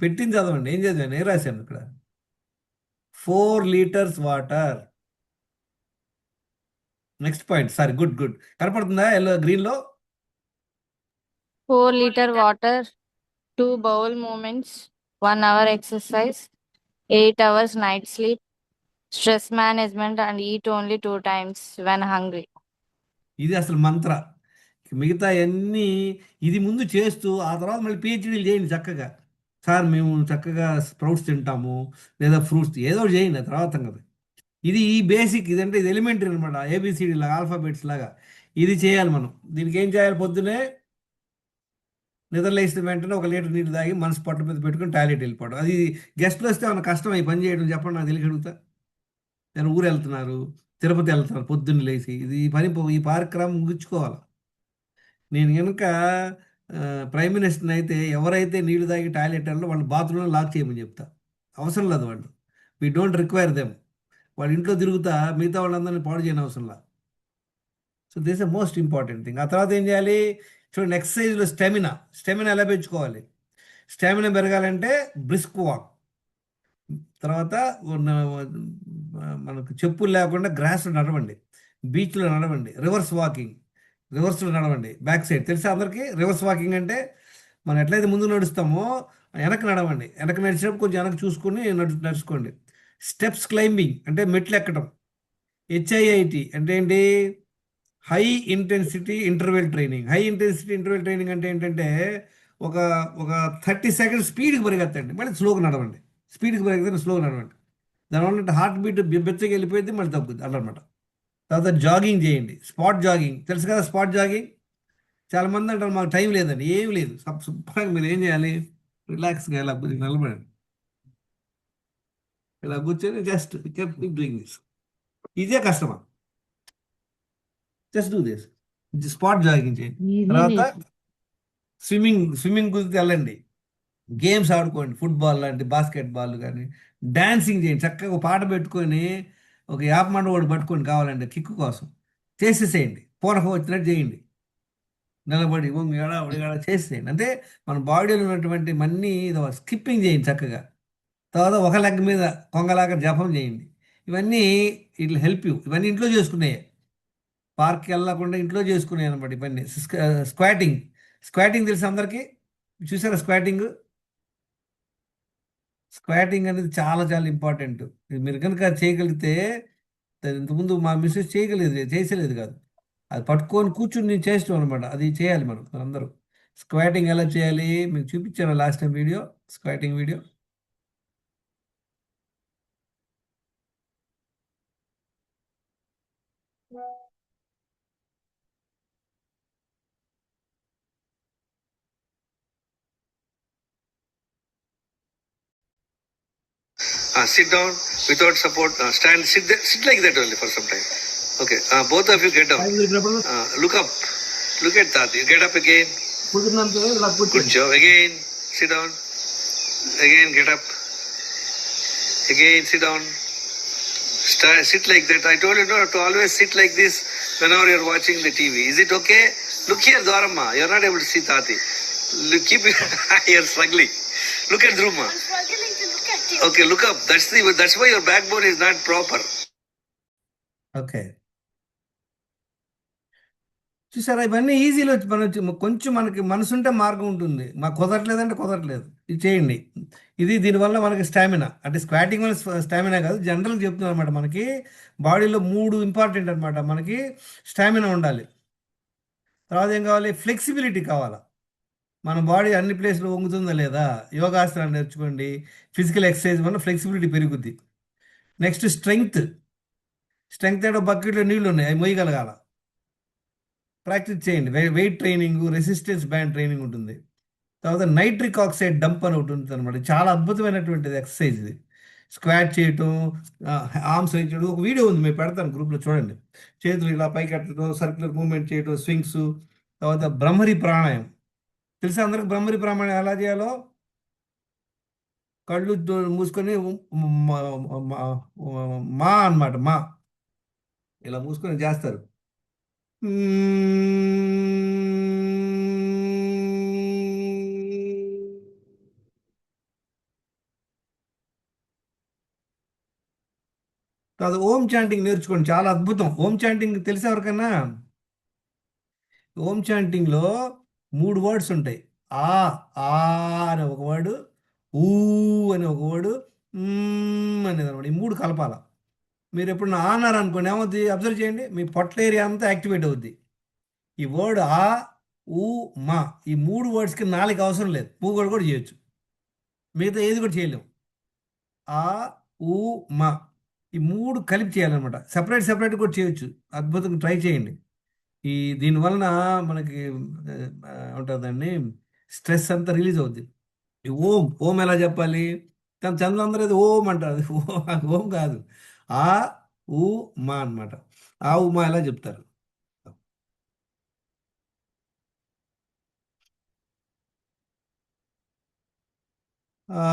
పెట్టింది చదవండి. ఏం చదివాను, ఏం రాశాను ఇక్కడ? 4 liters water. Next point. Sorry, good good. కనపడుతుందా ఎల్లో గ్రీన్లో? 4 liter water, 2 bowel movements, 1 hour exercise, 8 hours night sleep, stress management, and eat only 2 times when hungry. ఇది అసలు మంత్ర. మిగతా అన్నీ ఇది ముందు చేస్తూ ఆ తర్వాత మళ్ళీ పిహెచ్డీలు చేయండి చక్కగా. సార్ మేము చక్కగా స్ప్రౌట్స్ తింటాము, లేదా ఫ్రూట్స్ ఏదో ఒకటి చేయండి, ఆ తర్వాత కదా. ఇది ఈ బేసిక్, ఇదంటే ఇది ఎలిమెంటరీ అనమాట. ఏబిసిడి లాగా, ఆల్ఫాబెట్స్ లాగా ఇది చేయాలి మనం. దీనికి ఏం చేయాలి? పొద్దునే నిద్ర లేచిన వెంటనే 1 లీటర్ నీళ్ళు తాగి మనసు పట్ట మీద పెట్టుకుని టాయిలెట్ వెళ్ళిపోవడం. అది గెస్ట్లు వస్తే ఏమైనా కష్టం ఈ పని చేయడం చెప్పండి, నాకు తెలియక అడుగుతా. నేను ఊరు వెళ్తున్నారు, తిరుపతి వెళ్తున్నారు, పొద్దున్న లేచి ఇది ఈ పని ఈ కార్యక్రమం ముగించుకోవాలి. నేను కనుక ప్రైమ్ మినిస్టర్ని అయితే ఎవరైతే నీళ్లు తాగి టాయిలెట్ వెళ్ళో వాళ్ళు బాత్రూంలో లాక్ చేయమని చెప్తా. అవసరం లేదు వాళ్ళు. We don't require them. వాళ్ళ ఇంట్లో తిరుగుతా మిగతా వాళ్ళందరినీ పాడు చేయని అవసరం లేదు. So this a most important thing. ఆ తర్వాత ఏం చేయాలి? చూడండి, ఎక్సర్సైజ్లో స్టెమినా. స్టెమినా ఎలా పెంచుకోవాలి? స్టామినా పెరగాలంటే బ్రిస్క్ వాక్. తర్వాత మనకు చెప్పులు లేకుండా గ్రాస్లో నడవండి, బీచ్లో నడవండి, రివర్స్ వాకింగ్, రివర్స్లో నడవండి, బ్యాక్ సైడ్. తెలుసా అందరికీ రివర్స్ వాకింగ్ అంటే? మనం ఎట్లయితే ముందు నడుస్తామో వెనక్కి నడవండి. వెనక్కి నడిచినప్పుడు కొంచెం వెనక్కి చూసుకొని నడుచుకోండి. స్టెప్స్ క్లైంబింగ్ అంటే మెట్లు ఎక్కడం. హెచ్ఐఐటి అంటే ఏంటి? High intensity interval training. High intensity interval training అంటే ఏంటంటే ఒక ఒక 30 సెకండ్స్ స్పీడ్కి పరిగెత్తండి, మళ్ళీ స్లోగా నడవండి. స్పీడ్కి పరిగెత్తండి, స్లోగా నడవండి. దానివల్ల హార్ట్ బీట్ బెచ్చగా వెళ్ళిపోయింది, మళ్ళీ తగ్గుద్ది అన్నమాట. తర్వాత జాగింగ్ చేయండి, స్పాట్ జాగింగ్. తెలుసు కదా స్పాట్ జాగింగ్? చాలా మంది అంటారు మాకు టైం లేదండి. ఏం లేదు, శుభ్రంగా మీరు ఏం చేయాలి? రిలాక్స్గా ఇలా నిలబడండి, ఇలా కూర్చొని జస్ట్ డూయింగ్ దిస్. ఇదే కష్టమా? Just do this. Spot jogging చేయండి. తర్వాత స్విమ్మింగ్ కుదిరితే వెళ్ళండి, గేమ్స్ ఆడుకోండి, ఫుట్బాల్ లాంటి, బాస్కెట్బాల్ కానీ. డాన్సింగ్ చేయండి, చక్కగా ఒక పాట పెట్టుకొని ఒక యాప్ మండ ఒకటి పట్టుకొని కావాలండి కిక్ కోసం చేసేసేయండి. పూనకం వచ్చినట్టు చేయండి, నిలబడి వంగి గడ చేసేయండి. అంటే మన బాడీలో ఉన్నటువంటి మన్ని స్కిప్పింగ్ చేయండి చక్కగా. తర్వాత ఒక లెగ్ మీద కొంగలాగా జపం చేయండి. ఇవన్నీ ఇట్లా హెల్ప్ యూ. ఇవన్నీ ఇంట్లో చేసుకున్నాయి, పార్క్కి వెళ్ళకుండా ఇంట్లో చేసుకున్నాయి అనమాట ఇవన్నీ. స్క్వాటింగ్. స్క్వాటింగ్ తెలుసు అందరికీ? చూసారా స్క్వాటింగ్? స్క్వాటింగ్ అనేది చాలా చాలా ఇంపార్టెంట్. ఇది మీరు కనుక చేయగలిగితే, ఇంతకుముందు మా మిస్సెస్ చేసేలేదు కాదు. అది పట్టుకొని కూర్చుని నేను చేస్తాం అనమాట. అది చేయాలి మనందరూ. స్క్వాటింగ్ ఎలా చేయాలి మీకు చూపించాను last time video, squatting video. Sit down without support. Stand. Sit like that only for some time. Okay. Both of you get down. Look up. Look at Tati. Get up again. Good job. Again. Sit down. Again. Get up. Again. Sit down. Sit like that. I told you not to always sit like this whenever you're watching the TV. Is it okay? Look here, Dwaramma. You're not able to see Tati. Keep it. You're struggling. Look at Dhruma. Okay, look up. That's why your backbone is not proper. Okay. చూసారా, ఇవన్నీ ఈజీలో కొంచెం మనకి మనసు ఉంటే మార్గం ఉంటుంది. మాకు కుదరట్లేదంటే కుదరట్లేదు, ఇది చేయండి. దీనివల్ల మనకి స్టామినా, అంటే స్క్వాటింగ్ వల్ల స్టామినా కాదు, జనరల్గా చెప్తున్నాను అనమాట. మనకి బాడీలో 3 ఇంపార్టెంట్ అనమాట. మనకి స్టామినా ఉండాలి, తర్వాత ఏం కావాలి? ఫ్లెక్సిబిలిటీ కావాలా. మన బాడీ అన్ని ప్లేస్లో వంగుతుందా లేదా? యోగాసనాలు నేర్చుకోండి, ఫిజికల్ ఎక్సర్సైజ్ వల్ల ఫ్లెక్సిబిలిటీ పెరుగుద్ది. Next strength. స్ట్రెంగ్త్ అంటే బకెట్లో నీళ్ళు ఉన్నాయి, అవి మొయ్యగలగాల. ప్రాక్టీస్ చేయండి. Weight training, resistance band training ఉంటుంది. తర్వాత నైట్రిక్ ఆక్సైడ్ డంప్ అని ఒకటి ఉంటుంది అనమాట. చాలా అద్భుతమైనటువంటిది ఎక్సర్సైజ్ ఇది. స్క్వాట్ చేయటం, ఆర్మ్స్ చేయడం. ఒక వీడియో ఉంది, మేము పెడతాను గ్రూప్లో చూడండి. చేతులు ఇలా పైకి ఎట్టడం, సర్క్యులర్ మూవ్మెంట్ చేయడం, స్వింగ్స్. తర్వాత బ్రహ్మరి ప్రాణాయం. తెలుసా అందరికి బ్రహ్మరి ప్రాణాయం ఎలా చేయాలో? కళ్ళు మూసుకొని మా అన్నమాట, మా ఇలా మూసుకొని చేస్తారు. తర్వాత ఓం చాంటింగ్ నేర్చుకోండి, చాలా అద్భుతం. ఓం చాంటింగ్ తెలిసే ఎవరికన్నా? ఓం చాంటింగ్లో 3 వర్డ్స్ ఉంటాయి. ఆ ఆ అనే ఒక వర్డు, ఊ అనే ఒక వర్డు, అనేది అనమాట. ఈ 3 కలపాల. మీరు ఎప్పుడు ఆ అన్నారు అనుకోండి, ఏమవుద్ది అబ్జర్వ్ చేయండి, మీ పొట్ల ఏరియా అంతా యాక్టివేట్ అవుద్ది. ఈ వర్డ్ ఆ, ఊ, మా, ఈ 3 వర్డ్స్కి నాలుగు అవసరం లేదు, మూగోడు కూడా చేయొచ్చు. మిగతా ఏది కూడా చేయలేము. ఆ, ఊ, మా, ఈ 3 కలిపి చేయాలన్నమాట. సెపరేట్ సెపరేట్ కూడా చేయొచ్చు. అద్భుతంగా ట్రై చేయండి. ఈ దీనివలన మనకి ఉంటుందండి, స్ట్రెస్ అంతా రిలీజ్ అవుద్ది. ఈ ఓం ఓం ఎలా చెప్పాలి? కానీ చంద్రులందరూ ఏదో ఓం అంటారు, అది అది ఓం కాదు. ఆ, ఊ, మా అన్నమాట. ఆ, ఊ, మా ఎలా చెప్తారు? ఆ,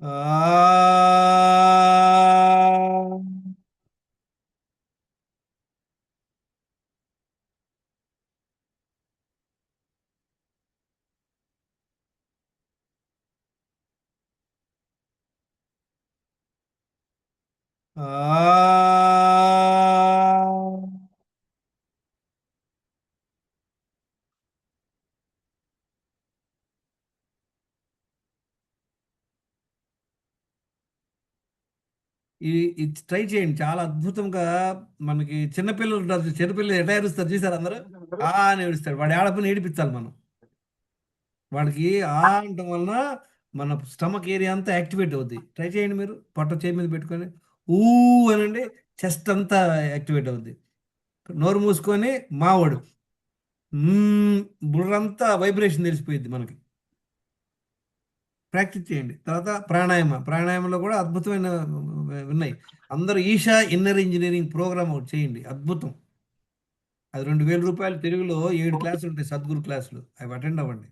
ఆ, ఆ. ఈ ఇది ట్రై చేయండి, చాలా అద్భుతంగా. మనకి చిన్నపిల్లలు ఉంటారు, చిన్నపిల్లలు ఎటా ఏడుస్తారు చూసారు అందరూ? ఆ అని ఏడుస్తాడు, వాడు ఏడపని ఏడిపించాలి మనం. వాడికి ఆ అనటం వలన మన స్టమక్ ఏరియా అంతా యాక్టివేట్ అవుద్ది. ట్రై చేయండి మీరు, పొట్ట చేయి మీద పెట్టుకొని ఊ అనండి, చెస్ట్ అంతా యాక్టివేట్ అవుద్ది. నోరు మూసుకొని మావాడు బుర్రంతా వైబ్రేషన్ తెలిసిపోయింది మనకి. ప్రాక్టీస్ చేయండి. తర్వాత ప్రాణాయామంలో కూడా అద్భుతమైన ఉన్నాయి. అందరూ ఈషా ఇన్నర్ ఇంజనీరింగ్ ప్రోగ్రామ్ ఒకటి చేయండి, అద్భుతం. అది రూ. 2,000 తెలుగులో 7 క్లాసులు ఉంటాయి, సద్గురు క్లాసులు, అవి అటెండ్ అవ్వండి.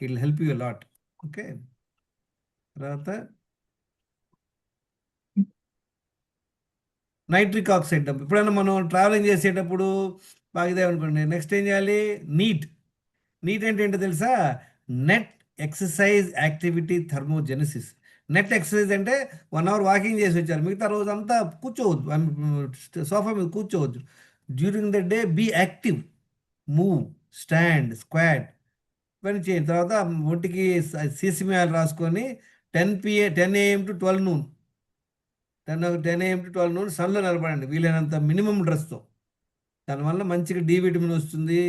It will help you lot. Okay. తర్వాత నైట్రిక్ ఆక్సైడ్ డబ్బు ఎప్పుడైనా మనం ట్రావెలింగ్ చేసేటప్పుడు బాగా ఇదే అనుకోండి, నెక్స్ట్ ఏం చేయాలి? నీట్. నీట్ అంటే ఏంటో తెలుసా? Net exercise activity thermogenesis. Net exercise అంటే 1 అవర్ వాకింగ్ చేసి వచ్చారు, మిగతా రోజు అంతా కూర్చోవద్దు, సోఫా మీద కూర్చోవద్దు. During the day be active, move, stand, squat, ఇవన్నీ చేయండి. తర్వాత ఒంటికి సీసమి ఆయిల్ రాసుకొని 10 AM to 12 noon, 10 AM to 12 noon సన్లో నిలబడండి, వీలైనంత మినిమం డ్రెస్తో. దానివల్ల మంచిగా డి విటమిన్ వస్తుంది,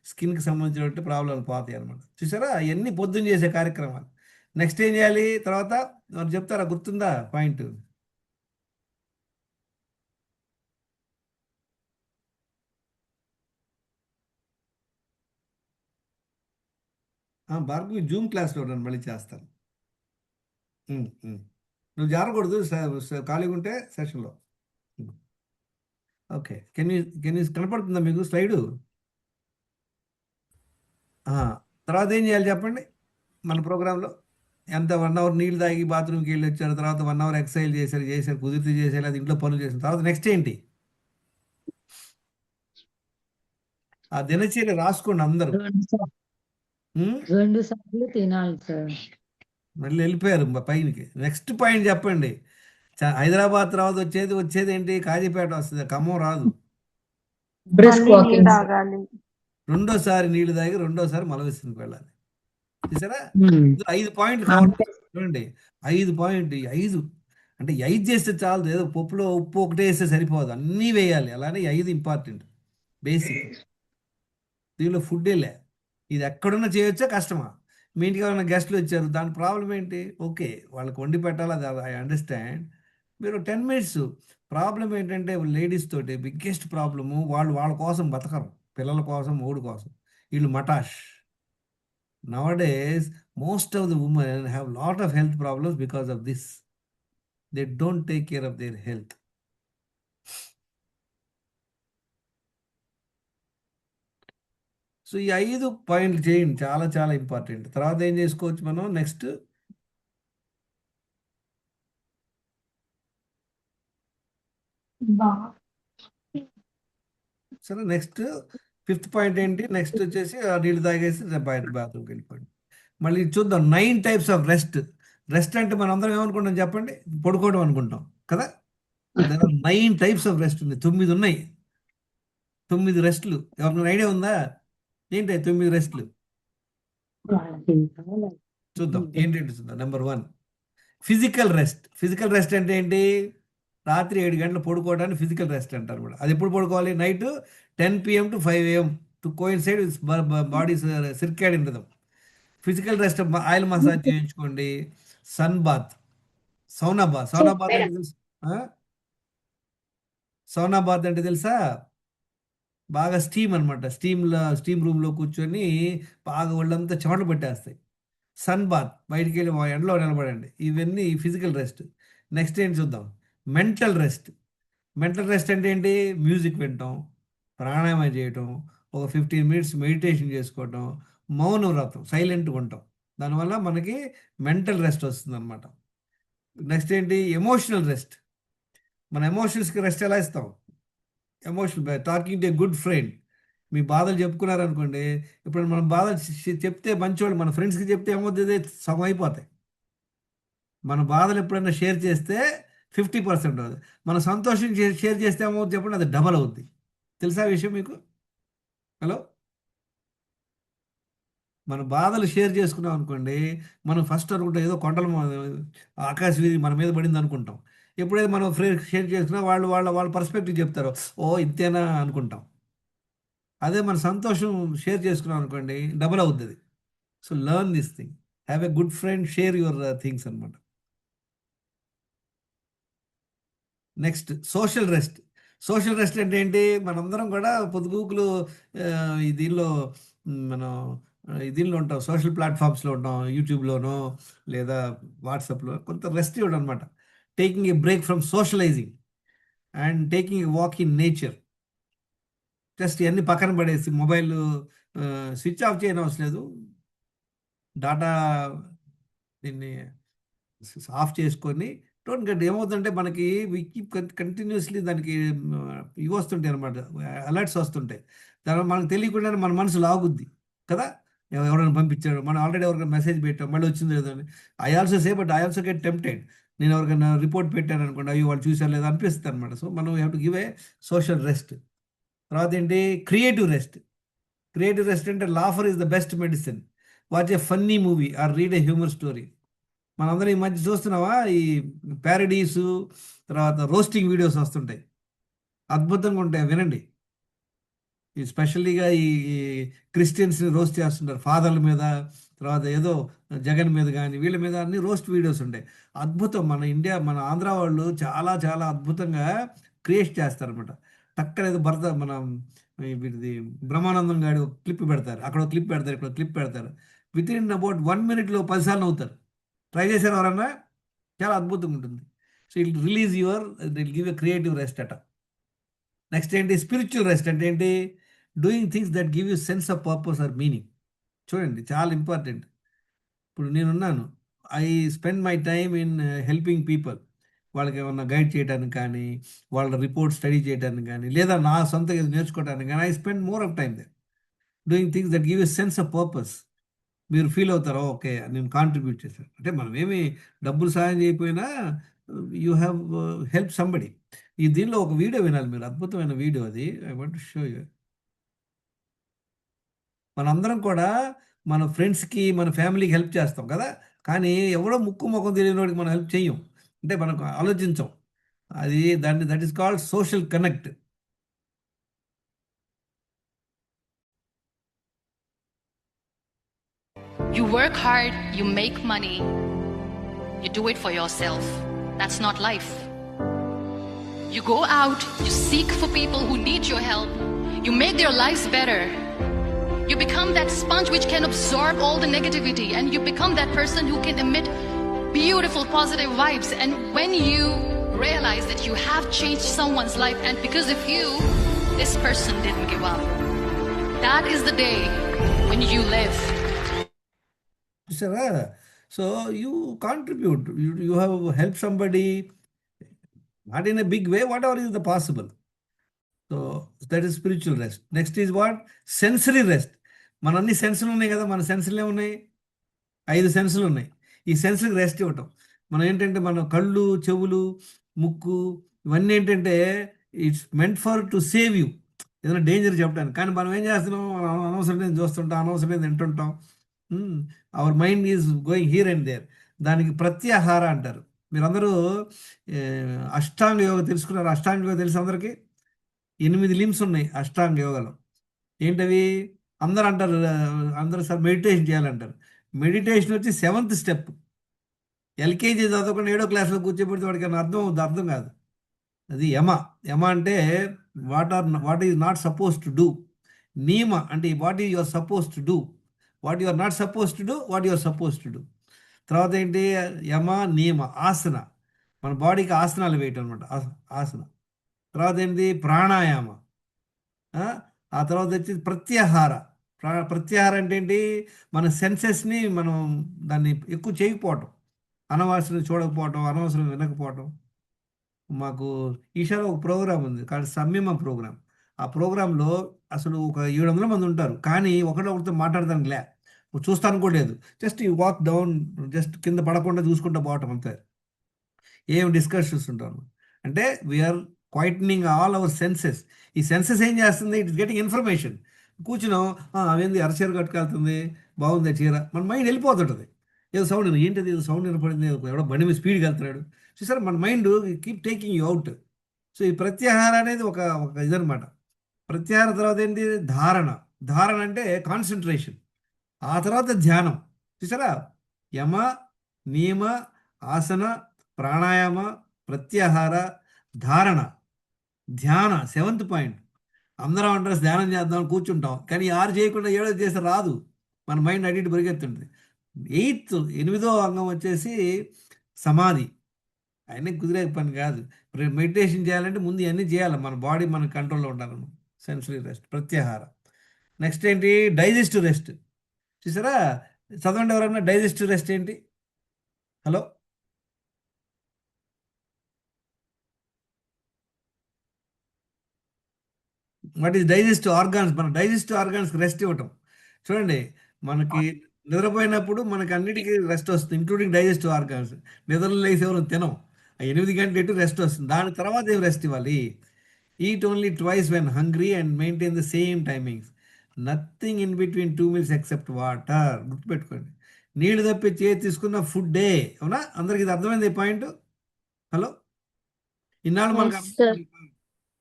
స్కిన్కి సంబంధించినటువంటి ప్రాబ్లం పోతాయి అనమాట. చూసారా, అవన్నీ పొద్దున్న చేసే కార్యక్రమాలు. నెక్స్ట్ ఏం చేయాలి తర్వాత? మరి చెప్తారా, గుర్తుందా పాయింట్? భార్గవి జూమ్ క్లాస్లో నన్ను మళ్ళీ చేస్తాను. ఉమ్, ఉమ్. నువ్వు జారకూడదు, ఖాళీగా ఉంటే సెషన్లో. ఓకే. కెన్ యూ కనపడుతుందా మీకు స్లైడు? ఆ, తర్వాత ఏం చేయాలి చెప్పండి మన ప్రోగ్రాంలో? ఎంత 1 అవర్ నీళ్ళు తాగి బాత్రూమ్కి వెళ్ళి వచ్చారు, తర్వాత 1 అవర్ ఎక్సర్సైజ్ చేశారు కుదిరితే చేశారు, అది ఇంట్లో పనులు చేసిన తర్వాత నెక్స్ట్ ఏంటి? ఆ దినచర్య రాసుకోండి అందరూ. 2 సార్లు ఉమ్? 2 సార్లు తినాలి సార్. మళ్ళీ వెళ్ళిపోయారు పైనకి. నెక్స్ట్ పాయింట్ చెప్పండి. హైదరాబాద్ తర్వాత వచ్చేది ఏంటి? కాజీపేట వస్తుంది, ఖమ్మం రాదు. బ్రిస్క్ మళ్ళీ నీళ్ళు వాకింగ్ సార్. తాగాలి. రెండోసారి నీళ్లు తాగి రెండోసారి మలవిసరికి వెళ్ళాలి. చూసారా, ఉమ్. 5 పాయింట్లు కవర్ అంతే. చూడండి. 5 పాయింట్, ఈ 5 అంటే ఈ 5 చేస్తే చాలు, ఏదో పప్పులో ఉప్పు ఒకటే వేస్తే సరిపోదు, అన్నీ వేయాలి. అలానే ఈ 5 ఇంపార్టెంట్, బేసిక్. దీనిలో ఫుడ్ లే. ఇది ఎక్కడున్నా చేయొచ్చా, కష్టమా? మీ ఇంటికి ఎవరైనా గెస్ట్లు వచ్చారు, దాని ప్రాబ్లం ఏంటి? ఓకే, వాళ్ళకి వండి పెట్టాలి, అది ఐ అండర్స్టాండ్. మీరు 10 మినిట్స్. ప్రాబ్లం ఏంటంటే లేడీస్ తోటి బిగ్గెస్ట్ ప్రాబ్లము, వాళ్ళు వాళ్ళ కోసం బతకరు, పిల్లల కోసం, మూడు కోసం. వీళ్ళు మటాష్. Nowadays, most of the women have lot of health problems because of this. They don't take care of their health. So ఈ 5 పాయింట్లు చేయండి, చాలా చాలా ఇంపార్టెంట్. తర్వాత ఏం చేసుకోవచ్చు మనం నెక్స్ట్? సరే నెక్స్ట్ ఫిఫ్త్ పాయింట్ ఏంటి? నెక్స్ట్ వచ్చేసి ఆ నీళ్ళు తాగేసి బయట బాత్రూమ్కి వెళ్ళిపోండి. మళ్ళీ చూద్దాం 9 టైప్స్ ఆఫ్ రెస్ట్. రెస్ట్ అంటే మనం అందరం ఏమనుకుంటాం చెప్పండి? పడుకోవడం అనుకుంటాం కదా. 9 టైప్స్ ఆఫ్ రెస్ట్ ఉంది. 9 ఉన్నాయి. 9 రెస్ట్లు. ఎవరికైనా ఐడియా ఉందా? ఏంటి 9 రెస్ట్లు? చూద్దాం ఏంటంటే చూద్దాం. Number 1 physical rest. Physical rest అంటే ఏంటి? రాత్రి 7 గంటలు పడుకోవడానికి ఫిజికల్ రెస్ట్ అంటారు కూడా. అది ఎప్పుడు పడుకోవాలి? Night 10 PM to 5 AM to coincide with body circadian rhythm. Physical rest oil massage చేయించుకోండి. Sun bath, sauna bath. Sauna bath అంటే తెలుసు? సౌనా బాత్ అంటే తెలుసా? బాగా స్టీమ్ అనమాట. స్టీమ్ రూమ్లో కూర్చొని బాగా ఒళ్ళంతా చెమటలు పట్టేస్తాయి. సన్ బాత్, బయటికి వెళ్ళి ఎండలో నిలబడండి. ఇవన్నీ ఫిజికల్ రెస్ట్. నెక్స్ట్ ఏంటి చూద్దాం? Mental rest. మెంటల్ రెస్ట్ అంటే ఏంటి? మ్యూజిక్ వినటం, ప్రాణాయామం చేయటం, ఒక 15 మినిట్స్ మెడిటేషన్ చేసుకోవటం, మౌన వ్రతం, సైలెంట్గా ఉంటాం. దానివల్ల మనకి మెంటల్ రెస్ట్ వస్తుంది అనమాట. నెక్స్ట్ ఏంటి? Emotional rest. మన ఎమోషన్స్కి రెస్ట్ ఎలా ఇస్తాం? Emotional talking to a good friend. మీ బాధలు చెప్పుకున్నారనుకోండి, ఇప్పుడు మనం బాధలు చెప్తే మంచివాళ్ళు, మన ఫ్రెండ్స్కి చెప్తే ఏమవుతుంది? సగం అయిపోతాయి. మన బాధలు ఎప్పుడైనా షేర్ చేస్తే 50% అవుతుంది. మన సంతోషం షేర్ చేస్తే ఏమవుతుంది చెప్పండి? అది డబల్ అవుద్ది. తెలుసా విషయం మీకు? హలో, మన బాధలు షేర్ చేసుకున్నాం అనుకోండి, మనం ఫస్ట్ అనుకుంటాం ఏదో కొండల ఆకాశ వీధి మన మీద పడింది అనుకుంటాం. ఎప్పుడైతే మనం ఫ్రెండ్ షేర్ చేసుకున్నా వాళ్ళు వాళ్ళ పర్స్పెక్టివ్ చెప్తారో, ఓ ఇంతేనా అనుకుంటాం. అదే మన సంతోషం షేర్ చేసుకున్నాం అనుకోండి, డబల్ అవుతుంది. So learn this thing. Have a good friend, share your things అనమాట. Next social rest. Social rest అంటే ఏంటి? మనందరం కూడా పొద్దుగూకులు ఈ దీనిలో మనం దీనిలో ఉంటాం, సోషల్ ప్లాట్ఫామ్స్లో ఉంటాం, యూట్యూబ్లోనో లేదా వాట్సాప్లో. కొంత రెస్ట్ ఇవ్వడం అనమాట. Taking a break from socialising and taking a walk in nature. Just ఇవన్నీ పక్కన పడేసి మొబైల్ స్విచ్ ఆఫ్ చేయడం అవసరం లేదు. డాటా దీన్ని ఆఫ్ చేసుకొని డోంట్ గెట్. ఏమవుతుందంటే మనకి కంటిన్యూస్లీ దానికి ఇవి వస్తుంటాయి అనమాట, అలర్ట్స్ వస్తుంటాయి. దాని మనకు తెలియకుండానే మన మనసు లాగుద్ది కదా. ఎవరైనా పంపించాడు, మనం ఆల్రెడీ ఎవరికైనా మెసేజ్ పెట్టాం, మళ్ళీ వచ్చింది లేదని. I also say, but I also get tempted. నేను ఎవరికైనా రిపోర్ట్ పెట్టాను అనుకోండి, అయ్యో వాళ్ళు చూసారు లేదా అనిపిస్తుంది అనమాట. సో మనం have to give a social rest. తర్వాత ఏంటి? Creative rest. క్రియేటివ్ రెస్ట్ అంటే laughter is the best medicine. Watch a funny movie or read A humour story. మనందరం ఈ మధ్య చూస్తున్నావా, ఈ ప్యారడీస్, తర్వాత రోస్టింగ్ వీడియోస్ వస్తుంటాయి, అద్భుతంగా ఉంటాయి, వినండి. ఈ స్పెషల్లీగా ఈ క్రిస్టియన్స్ని రోస్ట్ చేస్తుంటారు, ఫాదర్ల మీద, తర్వాత ఏదో జగన్ మీద కానీ వీళ్ళ మీద అన్ని రోస్ట్ వీడియోస్ ఉంటాయి. అద్భుతం. మన ఇండియా, మన ఆంధ్ర వాళ్ళు చాలా చాలా అద్భుతంగా క్రియేట్ చేస్తారనమాట. టక్కన ఏదో మన వీటిది బ్రహ్మానందం గారి ఒక క్లిప్ పెడతారు, అక్కడ ఒక క్లిప్ పెడతారు, ఇక్కడ క్లిప్ పెడతారు. విత్ ఇన్ అబౌట్ 1 minute 10 సార్లు అవుతారు. ట్రై చేశారు ఎవరన్నా? చాలా అద్భుతంగా ఉంటుంది. So it release your, it give a creative rest అట. నెక్స్ట్ ఏంటి? స్పిరిచువల్ రెస్ట్ అంటే ఏంటి? Doing things that give you sense of purpose or meaning. చూడండి, చాలా ఇంపార్టెంట్. ఇప్పుడు నేనున్నాను, I spend my time in helping people. వాళ్ళకి ఏమన్నా గైడ్ చేయడానికి కానీ, వాళ్ళ రిపోర్ట్ స్టడీ చేయడానికి కానీ, లేదా నా సొంతగా నేర్చుకోవడానికి కానీ, I spend more of time they're doing things that give you sense of purpose. మీరు ఫీల్ అవుతారు, ఓకే నేను కాంట్రిబ్యూట్ చేశాను అంటే. మనం ఏమి డబ్బులు సాయం చేయకపోయినా యూ హ్యావ్ హెల్ప్ సంబడి. ఈ దీనిలో ఒక వీడియో వినాలి మీరు, అద్భుతమైన వీడియో అది. I want to show you. మనందరం కూడా మన ఫ్రెండ్స్కి, మన ఫ్యామిలీకి హెల్ప్ చేస్తాం కదా, కానీ ఎవరో ముక్కు ముఖం తెలియని వాడికి మనం హెల్ప్ చేయం, అంటే మనకు ఆలోచించాం. అది that is called social connect. You work hard, you make money, you do it for yourself. That's not life. You go out, you seek for people who need your help, you make their lives better. You become that sponge which can absorb all the negativity, and you become that person who can emit beautiful positive vibes. And when you realize that you have changed someone's life, and because of you, this person didn't give up, that is the day when you live. So you contribute, you have helped somebody. Not in a big way, whatever is the possible. So that is spiritual rest. Next is what? Sensory rest. మన అన్ని సెన్సులు ఉన్నాయి కదా, మన సెన్సులు ఏమున్నాయి? 5 సెన్సులు ఉన్నాయి. ఈ సెన్సులకు rest ఇవ్వటం. మనం ఏంటంటే మన కళ్ళు, చెవులు, ముక్కు ఇవన్నీ ఏంటంటే it's meant for to save you, ఏదైనా డేంజర్ చెప్పడానికి. కానీ మనం ఏం చేస్తున్నాం? మనం అనవసరమైన చూస్తుంటాం, అనవసరమైన తింటుంటాం. Our mind is going here and there. దానికి ప్రత్యాహార అంటారు. మీరందరూ అష్టాంగ యోగ తెలుసుకున్నారు? అష్టాంగ యోగ తెలుసు అందరికీ? 8 లిమ్స్ ఉన్నాయి అష్టాంగ యోగలో. ఏంటవి? అందరూ అంటారు, అందరూ సార్ మెడిటేషన్ చేయాలంటారు. మెడిటేషన్ వచ్చి 7th స్టెప్. ఎల్కేజీ చదవకుండా 7వ క్లాస్లో కూర్చోబెడితే వాడికి అర్థం అవుతుంది? అర్థం కాదు. అది యమ. యమ అంటే what is not suppose to do. నియమ అంటే what is your suppose to do, what you are not suppose to do, what you are suppose to do. తర్వాత ఏంటి? యమ, నియమ. ఆసన, మన బాడీకి ఆసనాలు వేయటం అనమాట, ఆసన. తర్వాత ఏంటి? ప్రాణాయామ. ఆ తర్వాత వచ్చి ప్రత్యాహార. ప్రత్యాహార అంటే ఏంటి? మన సెన్సెస్ని మనం దాన్ని ఎక్కువ చేయకపోవటం, అనవసరం చూడకపోవటం, అనవసరం వినకపోవటం. మాకు ఈషాలో ఒక ప్రోగ్రామ్ ఉంది కానీ సంయమ ప్రోగ్రామ్. ఆ ప్రోగ్రాంలో అసలు ఒక 700 మంది ఉంటారు, కానీ ఒకరితో మాట్లాడడానికి లే, చూస్తాను కూడా లేదు. జస్ట్ ఈ వాక్ డౌన్, జస్ట్ కింద పడకుండా చూసుకుంటూ పోవటం అంతే. ఏం డిస్కషన్స్ ఉంటాను అంటే వీఆర్ క్వైటనింగ్ ఆల్ అవర్ సెన్సెస్. ఈ సెన్సెస్ ఏం చేస్తుంది? It's getting information. కూర్చున్నాం, అవేంది అరచీర కట్టుకెళ్తుంది, బాగుంది చీర, మన మైండ్ వెళ్ళిపోతుంటుంది. ఏదో సౌండ్, ఏంటిది ఏదో సౌండ్ వినపడింది, ఎవడో బండి మీద స్పీడ్కి వెళ్తున్నాడు, చూసారా? మన mind keep taking you out. So ఈ ప్రత్యాహార అనేది ఒక ఇదనమాట. ప్రత్యాహార తర్వాత ఏంటి? ధారణ. ధారణ అంటే కాన్సన్ట్రేషన్. ఆ తర్వాత ధ్యానం. చూసారా? యమ, నియమ, ఆసన, ప్రాణాయామ, ప్రత్యాహార, ధారణ, ధ్యాన. 7th point. అందరం అంటారు ధ్యానం చేద్దాం కూర్చుంటాం, కానీ 6 చేయకుండా 7 చేస్తే రాదు. మన మైండ్ అడిగి పరిగెత్తుంటుంది. 8వ అంగం వచ్చేసి సమాధి. అయినా కుదిరే పని కాదు. మెడిటేషన్ చేయాలంటే ముందు ఇవన్నీ చేయాలి, మన బాడీ మన కంట్రోల్లో ఉండాలి. సెన్సరీ రెస్ట్, ప్రత్యాహార. నెక్స్ట్ ఏంటి? Digestive rest. చూసారా? చదవండి ఎవరన్నా, డైజెస్టివ్ రెస్ట్ ఏంటి? Hello, what is digestive organs? మన డైజెస్టివ్ ఆర్గాన్స్కి రెస్ట్ ఇవ్వటం. చూడండి, మనకి నిద్రపోయినప్పుడు మనకి అన్నిటికీ రెస్ట్ వస్తుంది, ఇంక్లూడింగ్ డైజెస్టివ్ ఆర్గాన్స్. నిద్రలో లేసి ఎవరు తినం, 8 గంటలు రెస్ట్ వస్తుంది. దాని తర్వాత ఏం రెస్ట్ ఇవ్వాలి? Eat only twice when hungry and maintain the same timings. Nothing in between 2 meals except water. గుర్తుపెట్టుకోండి. నీళ్లు తప్పి తీసుకున్న ఫుడ్ డే. అవునా? అందరికి ఇది అర్థమైంది ఈ పాయింట్? హలో, ఇన్నాళ్ళు మనకు Yes, sir.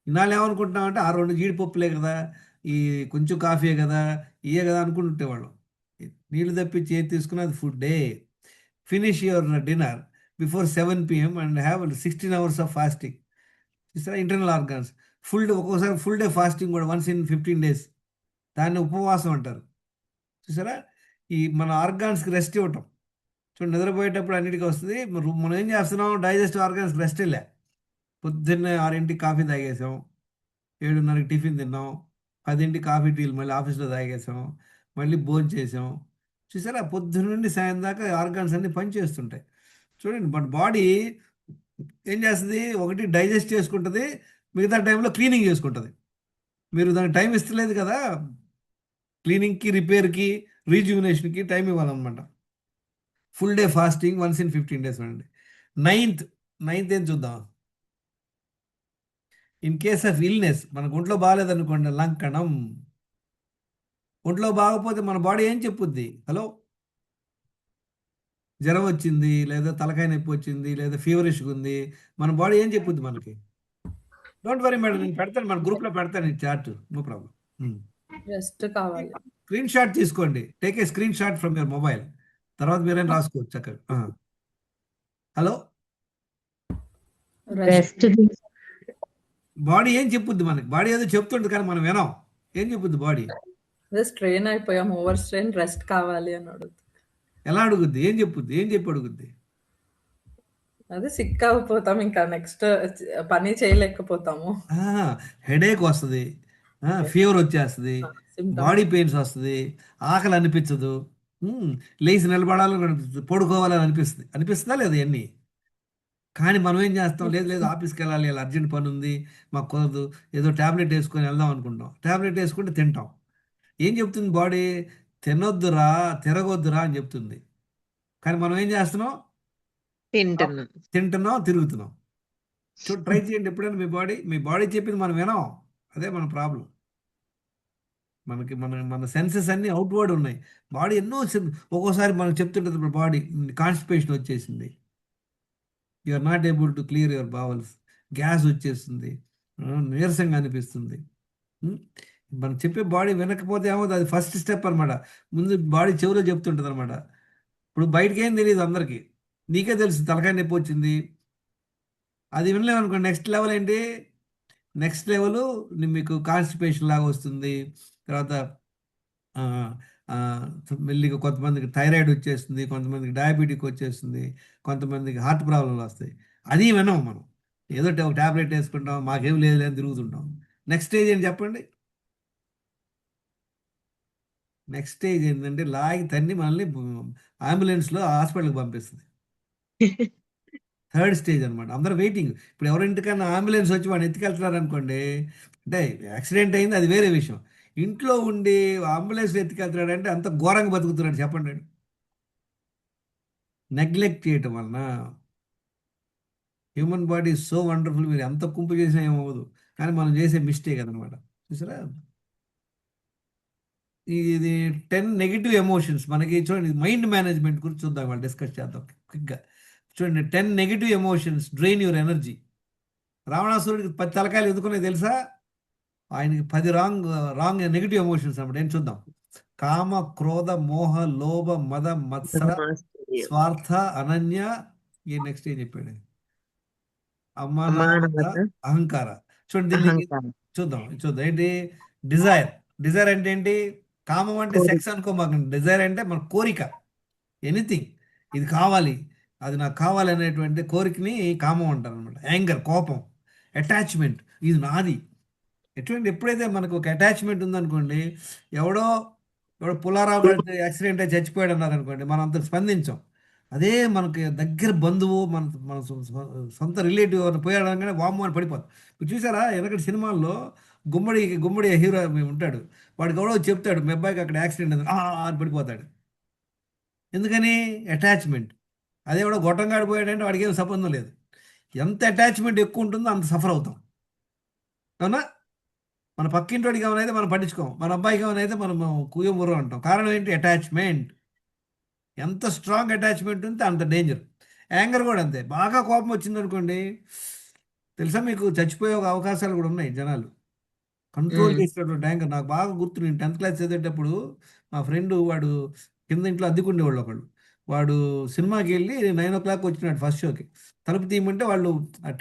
ఇన్నాళ్ళు ఏమనుకుంటున్నామంటే 2 జీడిపప్పులే కదా, ఈ కొంచెం కాఫీయే కదా, ఇయే కదా అనుకుంటుంటేవాళ్ళం. నీళ్లు తప్పి తీసుకున్నది food day. Finish your dinner before 7 PM and have 16 hours of fasting. చూసారా? ఇంటర్నల్ ఆర్గాన్స్ ఒక్కోసారి ఫుల్ డే ఫాస్టింగ్ కూడా, వన్స్ ఇన్ 15 days. దాన్ని ఉపవాసం అంటారు. చూసారా? ఈ మన ఆర్గాన్స్కి రెస్ట్ ఇవ్వటం. చూడండి, నిద్రపోయేటప్పుడు అన్నిటికీ వస్తుంది. మనం ఏం చేస్తున్నాం? డైజెస్టివ్ ఆర్గాన్స్కి రెస్ట్ వెళ్ళా. పొద్దున్నే 6ంటికి కాఫీ తాగేసాం, 7:30కి టిఫిన్ తిన్నాం, 10ంటికి కాఫీ టీలు మళ్ళీ ఆఫీస్లో తాగేసాం, మళ్ళీ భోజనం చేసాం. చూసారా? పొద్దున్న నుండి సాయం దాకా ఆర్గాన్స్ అన్ని పనిచేస్తుంటాయి. చూడండి, మన బాడీ ఏం చేస్తుంది? ఒకటి డైజెస్ట్ చేసుకుంటుంది, మిగతా టైంలో క్లీనింగ్ చేసుకుంటుంది. మీరు దానికి టైం ఇస్తలేదు కదా. క్లీనింగ్కి, రిపేర్కి, రీజ్యూమినేషన్కి టైం ఇవ్వాలన్నమాట. Full day fasting once in 15 days అండి. 9th ఏం చూద్దాం? ఇన్ కేస్ ఆఫ్ ఇల్నెస్, మనకు ఒంట్లో బాగాలేదనుకోండి, లంకణం. ఒంట్లో బాగపోతే మన బాడీ ఏం చెప్పుద్ది? హలో, జ్వరం వచ్చింది, లేదా తలకాయ నొప్పి వచ్చింది, లేదా ఫీవరిష్గా ఉంది, మన బాడీ ఏం చెప్పుద్ది మనకి? డోంట్ వరీ మేడం, నేను పెడతాను, మన గ్రూప్లో పెడతాను ఈ చార్ట్, నో ప్రాబ్లం. రెస్ట్ కావాలి. స్క్రీన్ షాట్ తీసుకోండి, take a screen shot from your mobile, తర్వాత మీరేం రాసుకోవచ్చు చక్కగా. హలో, రెస్ట్ బాడీ ఏం చెప్పుద్ది మనకి? బాడీ ఏదో చెప్తుంది కానీ మనం వినాం. ఏం చెప్పుద్ది బాడీ? అదే స్ట్రెయిన్ అయిపోయాం, ఓవర్ స్ట్రెయిన్, రెస్ట్ కావాలి అని అడుగుతుంది. ఎలా అడుగుద్ది? ఏం చెప్పుద్ది? ఏం చెప్పి అడుగుద్ది? అదే సిక్ అయిపోతాం, ఇంకా నెక్స్ట్ పని చేయలేకపోతాము. హెడేక్ వస్తుంది, ఫీవర్ వచ్చేస్తుంది, బాడీ పెయిన్స్ వస్తుంది, ఆకలి అనిపించదు, లేచి నిలబడాలని అనిపిస్తుంది, పడుకోవాలని అనిపిస్తుందా లేదా? ఇవన్నీ కానీ మనం ఏం చేస్తాం, లేదు లేదు ఆఫీస్కి వెళ్ళాలి, ఇలా అర్జెంట్ పని ఉంది, మాకు కుదరదు, ఏదో ట్యాబ్లెట్ వేసుకొని వెళ్దాం అనుకుంటాం. ట్యాబ్లెట్ వేసుకుంటే తింటాం. ఏం చెప్తుంది బాడీ? తినొద్దురా, తిరగొద్దురా అని చెప్తుంది. కానీ మనం ఏం చేస్తున్నాం? తింటున్నాం. తింటున్నాం, తిరుగుతున్నాం. ట్రై చేయండి ఎప్పుడైనా. మీ బాడీ చెప్పింది మనం వినాం. అదే మన ప్రాబ్లం. మనకి మన సెన్సెస్ అన్నీ అవుట్వర్డ్ ఉన్నాయి. బాడీ ఒక్కోసారి మనకు చెప్తుంటుంది, బాడీ కాన్స్టిపేషన్ వచ్చేసింది, you are not able to clear your bowels, gas వచ్చేస్తుంది, నీరసంగా అనిపిస్తుంది. ఉం? మనం చెప్పే బాడీ వినకపోతే ఏమవుతుంది? అది ఫస్ట్ స్టెప్ అనమాట. ముందు బాడీ చెవిలో చెప్తుంటుంది అనమాట. ఇప్పుడు బయటకి ఏం తెలియదు అందరికీ, నీకే తెలుసు తలకాయ నొప్పి వచ్చింది. అది వినలేమనుకో, నెక్స్ట్ లెవెల్ ఏంటి? నెక్స్ట్ లెవెల్ మీకు కాన్స్టిపేషన్ లాగా వస్తుంది. తర్వాత ఆ, ఆ, మెల్లిగా కొంతమందికి థైరాయిడ్ వచ్చేస్తుంది, కొంతమందికి డయాబెటిక్ వచ్చేస్తుంది, కొంతమందికి హార్ట్ ప్రాబ్లంలు వస్తాయి. అది వినం మనం. ఏదో ఒక ట్యాబ్లెట్ వేసుకుంటాం, మాకేం లేదు అని తిరుగుతుంటాం. నెక్స్ట్ స్టేజ్ ఏంటి చెప్పండి? నెక్స్ట్ స్టేజ్ ఏంటంటే లాగి తన్ని మనల్ని అంబులెన్స్లో హాస్పిటల్కి పంపిస్తుంది. థర్డ్ స్టేజ్ అనమాట. అందరూ వెయిటింగ్. ఇప్పుడు ఎవరింటికన్నా అంబులెన్స్ వచ్చి వాడిని ఎత్తుకెళ్తున్నారు అనుకోండి, అంటే యాక్సిడెంట్ అయింది, అది వేరే విషయం. ఇంట్లో ఉండి అంబులెన్స్ ఎత్తుకెళ్తున్నాడు అంటే అంత ఘోరంగా బతుకుతున్నాడు చెప్పండి. నెగ్లెక్ట్ చేయటం వలన హ్యూమన్ బాడీ సో వండర్ఫుల్. మీరు ఎంత కుంపు చేసినా ఏమవ్వదు, కానీ మనం చేసే మిస్టేక్ అనమాట. చూసారా? ఇది 10 నెగిటివ్ ఎమోషన్స్. మనకి చూడండి, మైండ్ మేనేజ్మెంట్ గురించి చూద్దాం, వాళ్ళు డిస్కస్ చేద్దాం క్విక్గా. చూడండి, 10 negative emotions drain your energy. రావణాసురుడికి 10 తలకాయలు ఎందుకున్నాయి తెలుసా? ఆయనకి 10 రాంగ్ నెగిటివ్ ఎమోషన్స్ అన్నమాట. ఏం చూద్దాం? కామ, క్రోధ, మోహ, లోభ, మద, మత్సర, స్వార్థ, అనన్య. ఈ నెక్స్ట్ ఏం చెప్పాడు? అమానవత, అహంకార. చూడండి, దీన్ని చూద్దాం. ఏంటి? డిజైర్ అంటే ఏంటి? కామం అంటే సెక్స్ అనుకోమాకండి. డిజైర్ అంటే మన కోరిక, ఎనీథింగ్, ఇది కావాలి, అది నాకు కావాలి అనేటువంటి కోరికని కామం అంటారు అనమాట. యాంగర్, కోపం. అటాచ్మెంట్, ఇది నాది. ఎప్పుడైతే మనకు ఒక అటాచ్మెంట్ ఉందనుకోండి, ఎవడో పుల్లారావు గారి యాక్సిడెంట్ అయి చచ్చిపోయాడు అన్నారు అనుకోండి, మనం అంత స్పందించాం. అదే మనకి దగ్గర బంధువు, మన సొంత రిలేటివ్ ఎవరు పోయాడు అనగానే వామ్మ అని పడిపోతాం. ఇప్పుడు చూసారా, వెనకటి సినిమాల్లో గుమ్మడి హీరో ఉంటాడు, వాడికి ఎవడో చెప్తాడు మీ అబ్బాయికి అక్కడ యాక్సిడెంట్ అని పడిపోతాడు. ఎందుకని? అటాచ్మెంట్. అదే ఎవడో గొట్టంగా ఆడిపోయాడంటే వాడికి ఏం సంబంధం లేదు. ఎంత అటాచ్మెంట్ ఎక్కువ ఉంటుందో అంత సఫర్ అవుతాం, అవునా? మన పక్కింటోడికి ఏమైనా మనం పట్టించుకోం, మన అబ్బాయికి ఏమైనా మనం కుయ్యముర్రం అంటాం. కారణం ఏంటి? అటాచ్మెంట్. ఎంత స్ట్రాంగ్ అటాచ్మెంట్ ఉంటే అంత డేంజర్. యాంగర్ కూడా అంతే. బాగా కోపం వచ్చిందనుకోండి, తెలుసా మీకు, చచ్చిపోయే ఒక అవకాశాలు కూడా ఉన్నాయి. జనాలు కంట్రోల్ చేసేటటువంటి యాంగర్. నాకు బాగా గుర్తు, నేను 10th క్లాస్ చదివేటప్పుడు మా ఫ్రెండ్, వాడు కింద ఇంట్లో అద్దెకుండేవాళ్ళు ఒకళ్ళు. వాడు సినిమాకి వెళ్ళి 9 o'clock వచ్చినాడు ఫస్ట్ షోకి. తలుపు తీయమంటే వాళ్ళు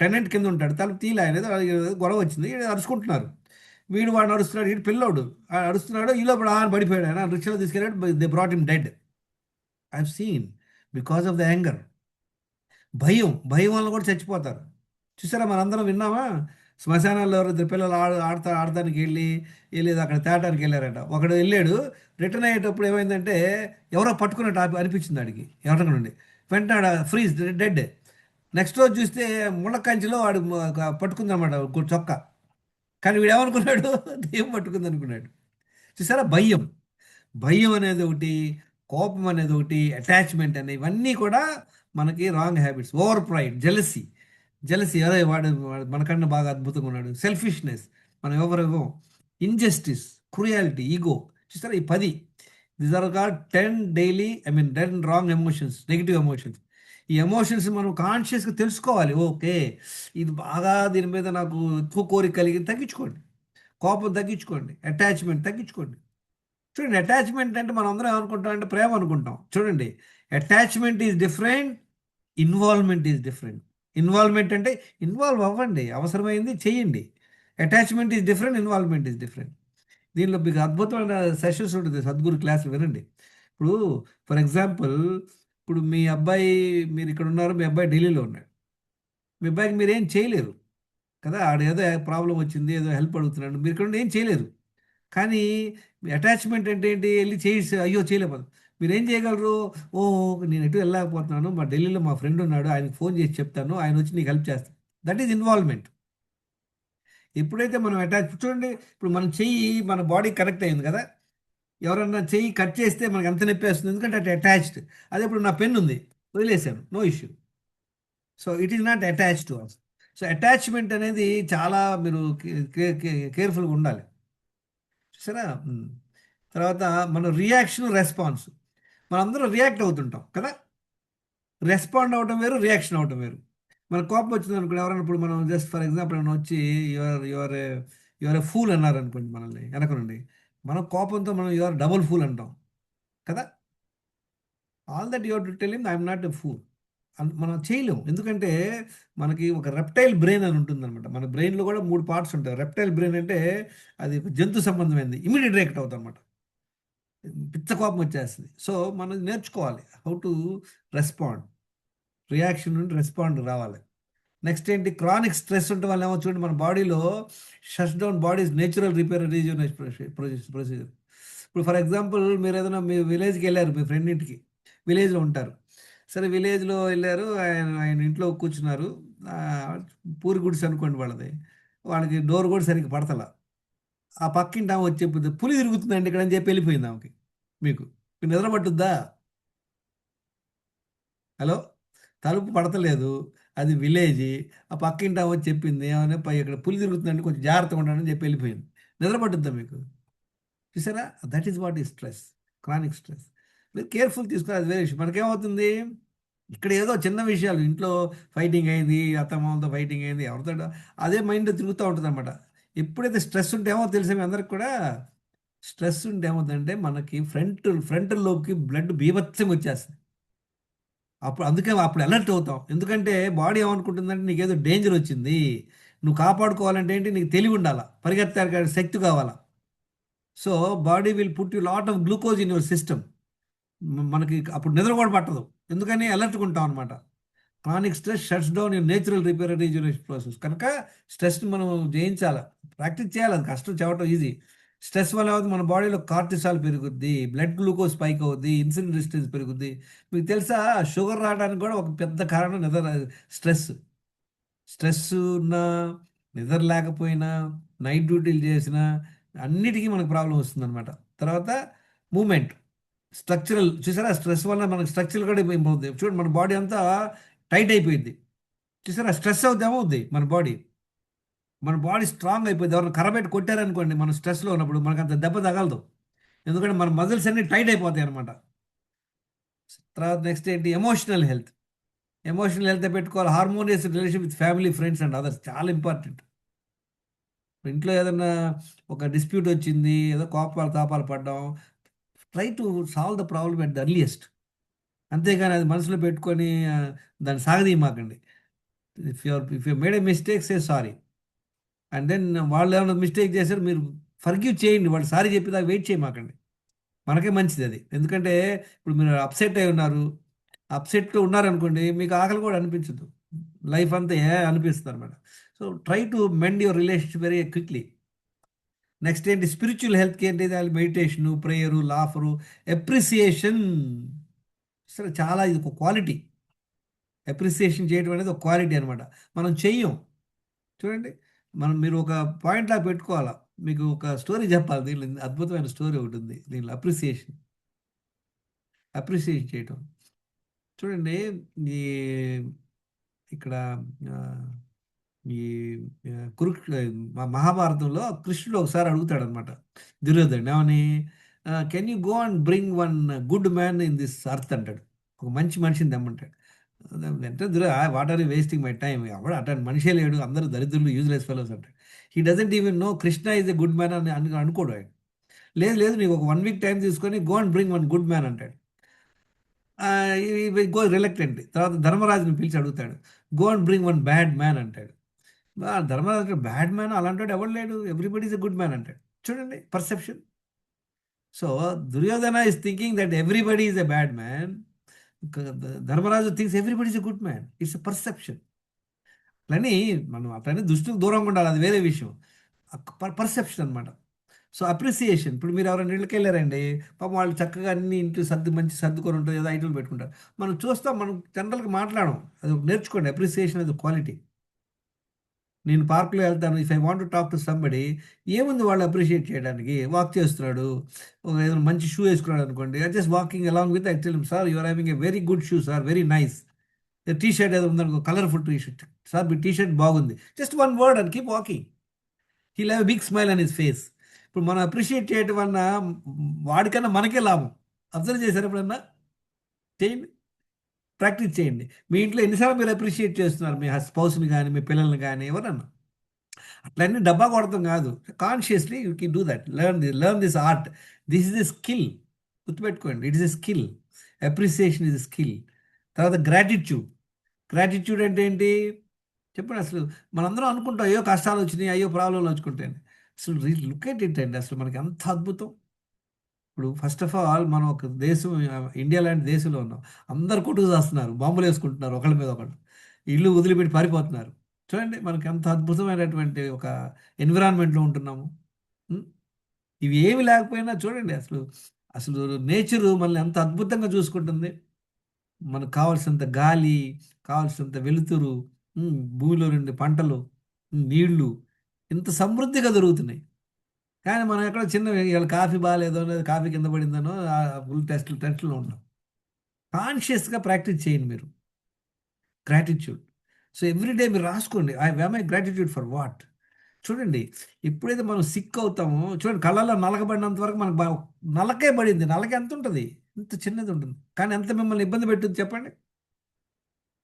టెనెంట్ కింద ఉంటాడు, తలుపు తీయలే. ఆయన ఏదో గొడవ వచ్చింది, అరుచుకుంటున్నారు. వాడు అరుస్తున్నాడు, వీడు పిల్లోడు అరుస్తున్నాడు. ఈ లోపల పడిపోయాడు. ఆయన రిక్షాలో తీసుకెళ్ళాడు. They brought him dead. I have seen, because of the anger. భయం వల్ల కూడా చచ్చిపోతారు. చూసారా? మనందరం విన్నామా? శ్మశానాల్లో ఎవరైతే పిల్లలు ఆడటానికి వెళ్ళి లేదు అక్కడ తేటానికి వెళ్ళారట. ఒకడు వెళ్ళాడు, రిటర్న్ అయ్యేటప్పుడు ఏమైందంటే ఎవరో పట్టుకున్నట్టు అనిపించింది ఆడికి, ఎవరికైనా నుండి. వెంటనే ఫ్రీజ్, డెడ్. నెక్స్ట్ రోజు చూస్తే ముళ్ళకంచిలో వాడు పట్టుకుందన్నమాట చొక్కా. కానీ వీడు ఏమనుకున్నాడు? దెయ్యం పట్టుకుంది అనుకున్నాడు. చూసారా? భయం అనేది ఒకటి, కోపం అనేది ఒకటి, అటాచ్మెంట్ అనేవి, ఇవన్నీ కూడా మనకి wrong habits. Over pride, jealousy. అదే వాడు మనకన్నా బాగా అద్భుతంగా ఉన్నాడు. సెల్ఫిష్నెస్, మనం ఎవరెవో. Injustice, cruelty, ego. చూస్తారా? ఈ 10, these are called 10 wrong emotions, negative emotions. ఈ ఎమోషన్స్ మనం కాన్షియస్గా తెలుసుకోవాలి. ఓకే, ఇది బాగా దీని మీద నాకు ఎక్కువ కోరిక కలిగి తగ్గించుకోండి, కోపం తగ్గించుకోండి, అటాచ్మెంట్ తగ్గించుకోండి. చూడండి, అటాచ్మెంట్ అంటే మనం అందరం ఏమనుకుంటాం అంటే ప్రేమ అనుకుంటాం. చూడండి, attachment is different, involvement is different. Involvement అంటే ఇన్వాల్వ్ అవ్వండి, అవసరమైంది చేయండి. Attachment is different, involvement is different. దీనిలో మీకు అద్భుతమైన సెషన్స్ ఉంటుంది, సద్గురు క్లాసులు వినండి. ఇప్పుడు ఫర్ ఎగ్జాంపుల్, ఇప్పుడు మీరు ఇక్కడ ఉన్నారు, మీ అబ్బాయి ఢిల్లీలో ఉన్నాడు. మీ అబ్బాయికి మీరు ఏం చేయలేరు కదా, ఆడ ఏదో ప్రాబ్లం వచ్చింది, ఏదో హెల్ప్ అడుగుతున్నాడు, మీరు ఇక్కడ ఏం చేయలేరు. కానీ అటాచ్మెంట్ అంటే ఏంటి? వెళ్ళి చేసి అయ్యో చేయలేకపోదు. మీరేం చేయగలరు? ఓహ్! నేను ఎటు వెళ్ళలేకపోతున్నాను. మా ఢిల్లీలో మా ఫ్రెండ్ ఉన్నాడు. ఆయనకి ఫోన్ చేసి చెప్తాను. ఆయన వచ్చి నీకు హెల్ప్ చేస్తాడు. That is involvement. ఎప్పుడైతే మనం అటాచ్ చూడండి, ఇప్పుడు మన చెయ్యి మన బాడీకి కనెక్ట్ అయింది కదా! ఎవరన్నా చెయ్యి కట్ చేస్తే మనకు ఎంత నొప్పేస్తుంది. ఎందుకంటే అటు అటాచ్డ్. అదే ఇప్పుడు నా పెన్ ఉంది. వదిలేసాను. No issue. So, it is not attached to us. So, attachment అనేది చాలా మీరు కేర్‌ఫుల్‌గా ఉండాలి. చూసారా? తర్వాత మన రియాక్షన్, రెస్పాన్స్. మనందరం రియాక్ట్ అవుతుంటాం కదా! రెస్పాండ్ అవ్వడం వేరు, రియాక్షన్ అవ్వడం వేరు. మనకు కోపం వచ్చిందనుకోండి, ఎవరైనా ఇప్పుడు మనం జస్ట్ ఫర్ ఎగ్జాంపుల్ ఏమైనా వచ్చి యు ఆర్ ఎ ఫూల్ అన్నారనుకోండి మనల్ని వెనక నుండి. మనం కోపంతో మనం యు ఆర్ డబుల్ ఫూల్ అంటాం కదా! All that you have to tell him I am not a fool. మనం చేయలేము. ఎందుకంటే మనకి ఒక రెప్టైల్ బ్రెయిన్ అని ఉంటుందన్నమాట. మన బ్రెయిన్‌లో కూడా 3 పార్ట్స్ ఉంటాయి. రెప్టైల్ బ్రెయిన్ అంటే అది ఒక జంతు సంబంధమైనది. ఇమ్మీడియేట్ రియాక్ట్ అవుతామన్నమాట. పిచ్చ కోపం వచ్చేస్తది. సో, మనం నేర్చుకోవాలి. How to respond. రియాక్షన్ నుండి రెస్పాండ్ రావాలి. నెక్స్ట్ ఏంటి, క్రానిక్ స్ట్రెస్ ఉండటం వల్ల ఏమో చూడండి మన బాడీలో shuts down body's natural repair regeneration procedure. ఇప్పుడు ఫర్ ఎగ్జాంపుల్ మీరు ఏదైనా మీ విలేజ్‌కి వెళ్లారు, మీ ఫ్రెండ్ ఇంటికి. విలేజ్‌లో ఉంటారు. సరే విలేజ్‌లో వెళ్లారు. ఆయన ఆయన ఇంట్లో కూర్చున్నారు. ఆహ్, పూరి గుడిసె అనుకోండి వాళ్ళది. వాళ్ళకి డోర్ కూడా సరిగ్గా పడతల. ఆ పక్కింటి ఆమె వచ్చి చెప్పుద్ది, "పులి తిరుగుతుందండి ఇక్కడ" అని చెప్పి వెళ్ళిపోయింది ఆమెకి. మీకు. మీకు నిద్ర పట్టుద్దా? హలో! తలుపు పడతలేదు. అది విలేజీ. ఆ పక్కింటామె వచ్చి చెప్పింది. ఏమని, ఇక్కడ పులి తిరుగుతుందండి కొంచెం జాగ్రత్తగా ఉండండి" అని చెప్పి వెళ్ళిపోయింది. నిద్ర పట్టుద్దా మీకు? చూసారా? That is what is stress. Chronic stress. మీరు కేర్‌ఫుల్ తీసుకోవాలి, అది వేరే విషయం. మనకేమవుతుంది? ఇక్కడ ఏదో చిన్న విషయాలు ఇంట్లో ఫైటింగ్ అయింది, అత్తమామలతో ఫైటింగ్ అయింది, ఎవరితోటో అదే మైండ్‌లో తిరుగుతా ఉంటదనమాట. ఎప్పుడైతే స్ట్రెస్ ఉంటే ఏమో తెలుసా మీ అందరికి కూడా? స్ట్రెస్ ఉంటే ఏమవుతుందంటే మనకి ఫ్రంటల్ లోబ్‌కి బ్లడ్ బీభత్సంగా వచ్చేస్తది. అందుకే అప్పుడు అలర్ట్ అవుతాం. ఎందుకంటే బాడీ ఏమనుకుంటుందంటే నీకేదో డేంజర్ వచ్చింది. నువ్వు కాపాడుకోవాలంటే ఏంటి? నీకు తెలివి ఉండాలా. పరిగెత్తానికి శక్తి కావాలా. So, body will put you lot of glucose in your system. మనకి అప్పుడు నిద్ర కూడా పట్టదు. ఎందుకని అలర్ట్‌గా ఉంటాం అనమాట. Chronic stress shuts down your natural repair and regeneration process. కనుక స్ట్రెస్‌ని మనం జయించాల. ప్రాక్టీస్ చేయాలి. అది కష్టం, చెప్పడం ఈజీ. స్ట్రెస్ వల్ల ఏమవుతుంది, మన బాడీలో కార్టిసాల్ పెరుగుద్ది. బ్లడ్ గ్లూకోజ్ స్పైక్ అవుద్ది. ఇన్సులిన్ రెసిస్టెన్స్ పెరుగుద్ది. మీకు తెలుసా షుగర్ రావడానికి కూడా ఒక పెద్ద కారణం స్ట్రెస్. స్ట్రెస్ ఉన్నా, నిద్ర లేకపోయినా, నైట్ డ్యూటీలు చేసినా అన్నిటికి మనకు ప్రాబ్లమ్ వస్తుందనమాట. తర్వాత మూవ్‌మెంట్. స్ట్రక్చరల్ చూసారా? స్ట్రెస్ వల్ల మనకు స్ట్రక్చరల్ కూడా ఇంప్రూవ్ అవుద్ది. చూడండి మన బాడీ అంతా టైట్ అయిపోయిద్ది. చూసారా? స్ట్రెస్ అవుద్ది ఏమవుద్ది మన బాడీ? మన బాడీ స్ట్రాంగ్ అయిపోద్ది. ఎవరైనా కర్రబెట్టి కొట్టారనుకోండి మనం స్ట్రెస్‌లో ఉన్నప్పుడు మనకంత దెబ్బ తగలదు. ఎందుకంటే మన మజిల్స్ అన్నీ టైట్ అయిపోతాయన్నమాట. తర్వాత నెక్స్ట్ ఏంటి, ఎమోషనల్ హెల్త్. ఎమోషనల్ హెల్తే పెట్టుకోవాలి. Harmonious relation with family, friends and others చాలా ఇంపార్టెంట్. ఇంట్లో ఏదన్నా ఒక డిస్ప్యూట్ వచ్చింది, ఏదో కోపాలు తాపాలు పడ్డాం. Try to solve the problem at the earliest. అంతేగాని అది మనసులో పెట్టుకొని దాన్ని సాగదీయమాకండి. If you made a mistake say sorry. And then వాళ్ళు ఏమైనా మిస్టేక్ చేశారు, మీరు ఫర్‌గివ్ చేయండి. వాళ్ళు సారీ చెప్పేదాకా వెయిట్ చేయమాకండి. మనకే మంచిదది. ఎందుకంటే ఇప్పుడు మీరు అప్‌సెట్ అయ్యి ఉన్నారు. అప్‌సెట్‌లో ఉన్నారనుకోండి, మీకు ఆకలి కూడా అనిపించదు. లైఫ్ అంతా అనిపిస్తదనమాట. So, try to mend your relationship very quickly. Next ఏంటి, స్పిరిచ్యువల్ హెల్త్‌కి ఏంటి, మెడిటేషను, ప్రేయరు, లాఫరు, అప్రిసియేషన్. అసలు చాలా ఇది ఒక క్వాలిటీ. అప్రిసియేషన్ చేయడం అనేది ఒక క్వాలిటీ అనమాట. మనం చెయ్యం. చూడండి, మీరు ఒక పాయింట్‌లాగా పెట్టుకోవాలా. మీకు ఒక స్టోరీ చెప్పాలి దీనిలో. అద్భుతమైన స్టోరీ ఒకటుంది దీనిలో. అప్రిసియేట్ చేయటం. చూడండి, ఈ ఇక్కడ ఆహ్, ఈ మహాభారతంలో కృష్ణుడు ఒకసారి అడుగుతాడనమాట దుర్యోధనుడిని. ఏమని? "Can you go and bring one good man in this earth" అంటాడు. ఒక మంచి మనిషిని తెమ్మంటాడు. అంటే what are you wasting my time, ఎవడు అట్లాంటి మనిషే లేడు, అందరూ దరిద్రులు, యూజ్‌లెస్ ఫెలోస్ అంటాడు. He doesn't even know Krishna is a good man అని అనుకోడు ఆయన. లేదు లేదు, నీకు ఒక 1 వీక్ టైమ్ తీసుకొని go and bring one good man అంటాడు. He go reluctant. తర్వాత ధర్మరాజుని పిలిచి అడుగుతాడు. Go and bring one bad man అంటాడు. ధర్మరాజు బ్యాడ్ మ్యాన్ అలాంటోడు ఎవడు లేడు, everybody is a good man అంటాడు. చూడండి perception. So, Duryodhana is thinking that everybody is a bad man. Dharmaraju thinks everybody is a good man. It's a perception. అట్లని మనం అట్లని దృష్టికి దూరంగా ఉండాలి, అది వేరే విషయం. పర్సెప్షన్ అనమాట. So appreciation. ఇప్పుడు మీరు ఎవరైనా ఇళ్ళకి వెళ్ళారండి, పాపం వాళ్ళు చక్కగా అన్ని ఇంటి మంచి సర్దుకొని ఉంటారు, ఏదో ఐటెంలు పెట్టుకుంటారు. మనం చూస్తాం, మనం జనరల్గా మాట్లాడం. అది నేర్చుకోండి. అప్రిసియేషన్ అది క్వాలిటీ. నేను పార్క్లో వెళ్తాను, if I want to talk to somebody, ఏముంది వాళ్ళు అప్రిషియేట్ చేయడానికి? వాక్ చేస్తున్నాడు, ఏదైనా మంచి షూ వేసుకున్నాడు అనుకోండి, just walking along with I tell him, sir you're having a very good shoe sir, very nice. T shirt ఏదో ఉందనుకో, కలర్ఫుల్ టీ షర్ట్, సార్ మీ టీ షర్ట్ బాగుంది, just one word and keep walking. He'll have big smile on his face. ఇప్పుడు మనం appreciate చేయటం వలన వాడికన్నా మనకే లాభం. అబ్జర్వ్ చేశారు ఎప్పుడన్నా? చేయండి, ప్రాక్టీస్ చేయండి. మీ ఇంట్లో ఎన్నిసార్లు మీరు అప్రిషియేట్ చేస్తున్నారు మీ స్పౌస్ని కానీ, మీ పిల్లల్ని కానీ, ఎవరన్నా? అట్లన్నీ డబ్బా కొడతాం కాదు. Consciously you can do that. Learn this art. This is a skill. గుర్తుపెట్టుకోండి, it is a skill. Appreciation is a skill. తర్వాత గ్రాటిట్యూడ్. గ్రాటిట్యూడ్ అంటే ఏంటి చెప్పండి? అసలు మనందరం అనుకుంటాం, అయ్యో కష్టాలు వచ్చినాయి, అయ్యో ప్రాబ్లంలు వచ్చుకుంటాయి. అసలు లుక్ ఎట్ ఇట్ అండి, అసలు మనకి ఎంత అద్భుతం. ఇప్పుడు ఫస్ట్ ఆఫ్ ఆల్ మనం ఒక దేశం, ఇండియా లాంటి దేశంలో ఉన్నాం. అందరు కొట్టుకు చేస్తున్నారు, బాంబులు వేసుకుంటున్నారు ఒకళ్ళ మీద ఒకళ్ళు, ఇల్లు వదిలిపెట్టి పారిపోతున్నారు. చూడండి మనకి ఎంత అద్భుతమైనటువంటి ఒక ఎన్విరాన్మెంట్లో ఉంటున్నాము. ఉం? ఇవి ఏమి లేకపోయినా చూడండి, అసలు అసలు నేచరు మనల్ని ఎంత అద్భుతంగా చూసుకుంటుంది. మనకు కావాల్సినంత గాలి, కావాల్సినంత వెలుతురు, భూమిలో నుండి పంటలు, నీళ్లు ఇంత సమృద్ధిగా దొరుకుతున్నాయి. కానీ మనం ఎక్కడ చిన్న ఇవాళ కాఫీ బాగాలేదో, లేదా కాఫీ కింద పడిందనో ఫుల్ టెస్ట్లో ఉన్నాం. కాన్షియస్గా ప్రాక్టీస్ చేయండి మీరు గ్రాటిట్యూడ్. సో ఎవ్రీడే మీరు రాసుకోండి, I have my gratitude for what. చూడండి, ఎప్పుడైతే మనం సిక్ అవుతామో, చూడండి కళ్ళల్లో నలకబడినంత వరకు మనకు నలకే పడింది. నలక ఎంత ఉంటుంది? ఇంత చిన్నది ఉంటుంది, కానీ ఎంత మిమ్మల్ని ఇబ్బంది పెట్టుద్ది చెప్పండి?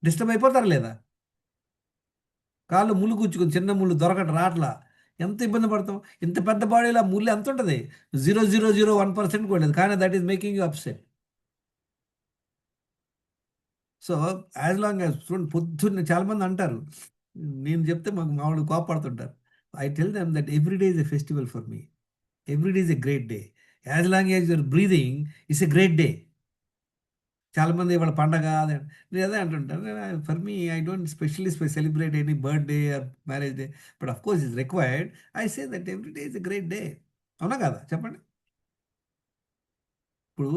డిస్టర్బ్ అయిపోతారా లేదా? కాళ్ళు ముళ్ళు గుచ్చుకుని, చిన్న ముళ్ళు దొరకట రాట్లా, ఎంత ఇబ్బంది పడతాం? ఇంత పెద్ద బాడీలో ముళ్ళు ఎంత ఉంటుంది? 0.001% కూడా లేదు, కానీ that is making you upset. So as long as చూడండి, పొద్దున్న చాలామంది అంటారు, నేను చెప్తే మాకు మామూలు కోపడుతుంటారు. I tell them that every day is a festival for me. Every day is a great day. As long as your breathing is a great day. చాలామంది వాళ్ళ పండగ అదే, నేను అదే అంటుంటాను. For me I don't specially celebrate any birthday or marriage day, but of course is required. I say that every day is a great day. అవునా కదా చెప్పండి? ఇప్పుడు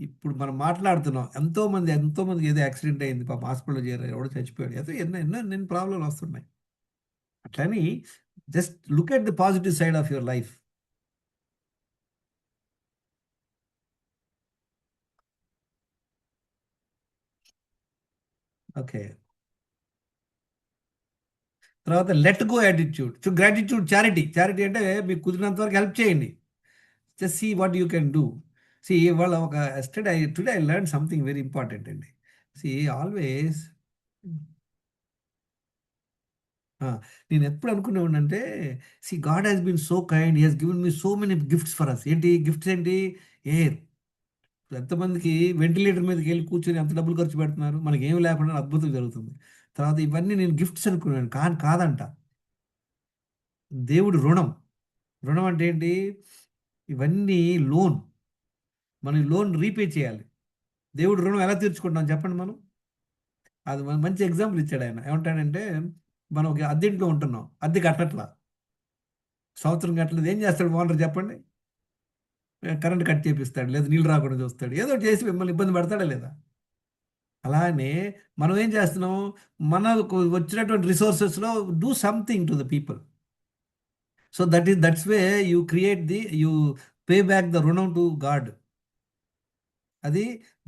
ఇప్పుడు మనం మాట్లాడుతున్నాం, ఎంతోమందికి ఏదో యాక్సిడెంట్ అయింది, పాపం హాస్పిటల్లో చేరారు, ఎవడో చచ్చిపోయాడు, ఏదో ఎన్నో ప్రాబ్లంలు వస్తున్నాయి. అట్లని just look at the positive side of your life. Okay, తర్వాత let go attitude. So gratitude, charity అంటే మీకు కుదిరినంత వరకు హెల్ప్ చేయండి. Just see what you can do. See ఇవాళ ఒక today I learn something very important అండి. సి ఆల్వేస్ నేను ఎప్పుడు అనుకునేవాడిని అంటే, see God has been so kind, he has given me so many gifts for us. ఏంటి gifts? ఏంటి? Air. ఎంతమందికి వెంటిలేటర్ మీదకి వెళ్ళి కూర్చొని ఎంత డబ్బులు ఖర్చు పెడుతున్నారు, మనకి ఏమి లేకుండా అద్భుతం జరుగుతుంది. తర్వాత ఇవన్నీ నేను గిఫ్ట్స్ అనుకున్నాను, కాదంట. దేవుడు రుణం. రుణం అంటే ఏంటి? ఇవన్నీ లోన్. మనం లోన్ రీపే చేయాలి. దేవుడు రుణం ఎలా తీర్చుకుంటాం చెప్పండి మనం? అది మంచి ఎగ్జాంపుల్ ఇచ్చాడు ఆయన. ఏమంటాడంటే, మనం ఒక అద్దెంట్లో ఉంటున్నాం, అద్దె కట్టట్లా, సంవత్సరం కట్టలేదు. ఏం చేస్తాడు ఓనర్ చెప్పండి? కరెంట్ కట్ చేపిస్తాడు, లేదా నీళ్ళు రాకుండా చూస్తాడు, ఏదో చేసి మిమ్మల్ని ఇబ్బంది పెడతాడా లేదా? అలానే మనం ఏం చేస్తున్నాం, మనకు వచ్చినటువంటి రిసోర్సెస్లో do something to the people. So that's way you you pay back the రుణం టు గాడ్. అది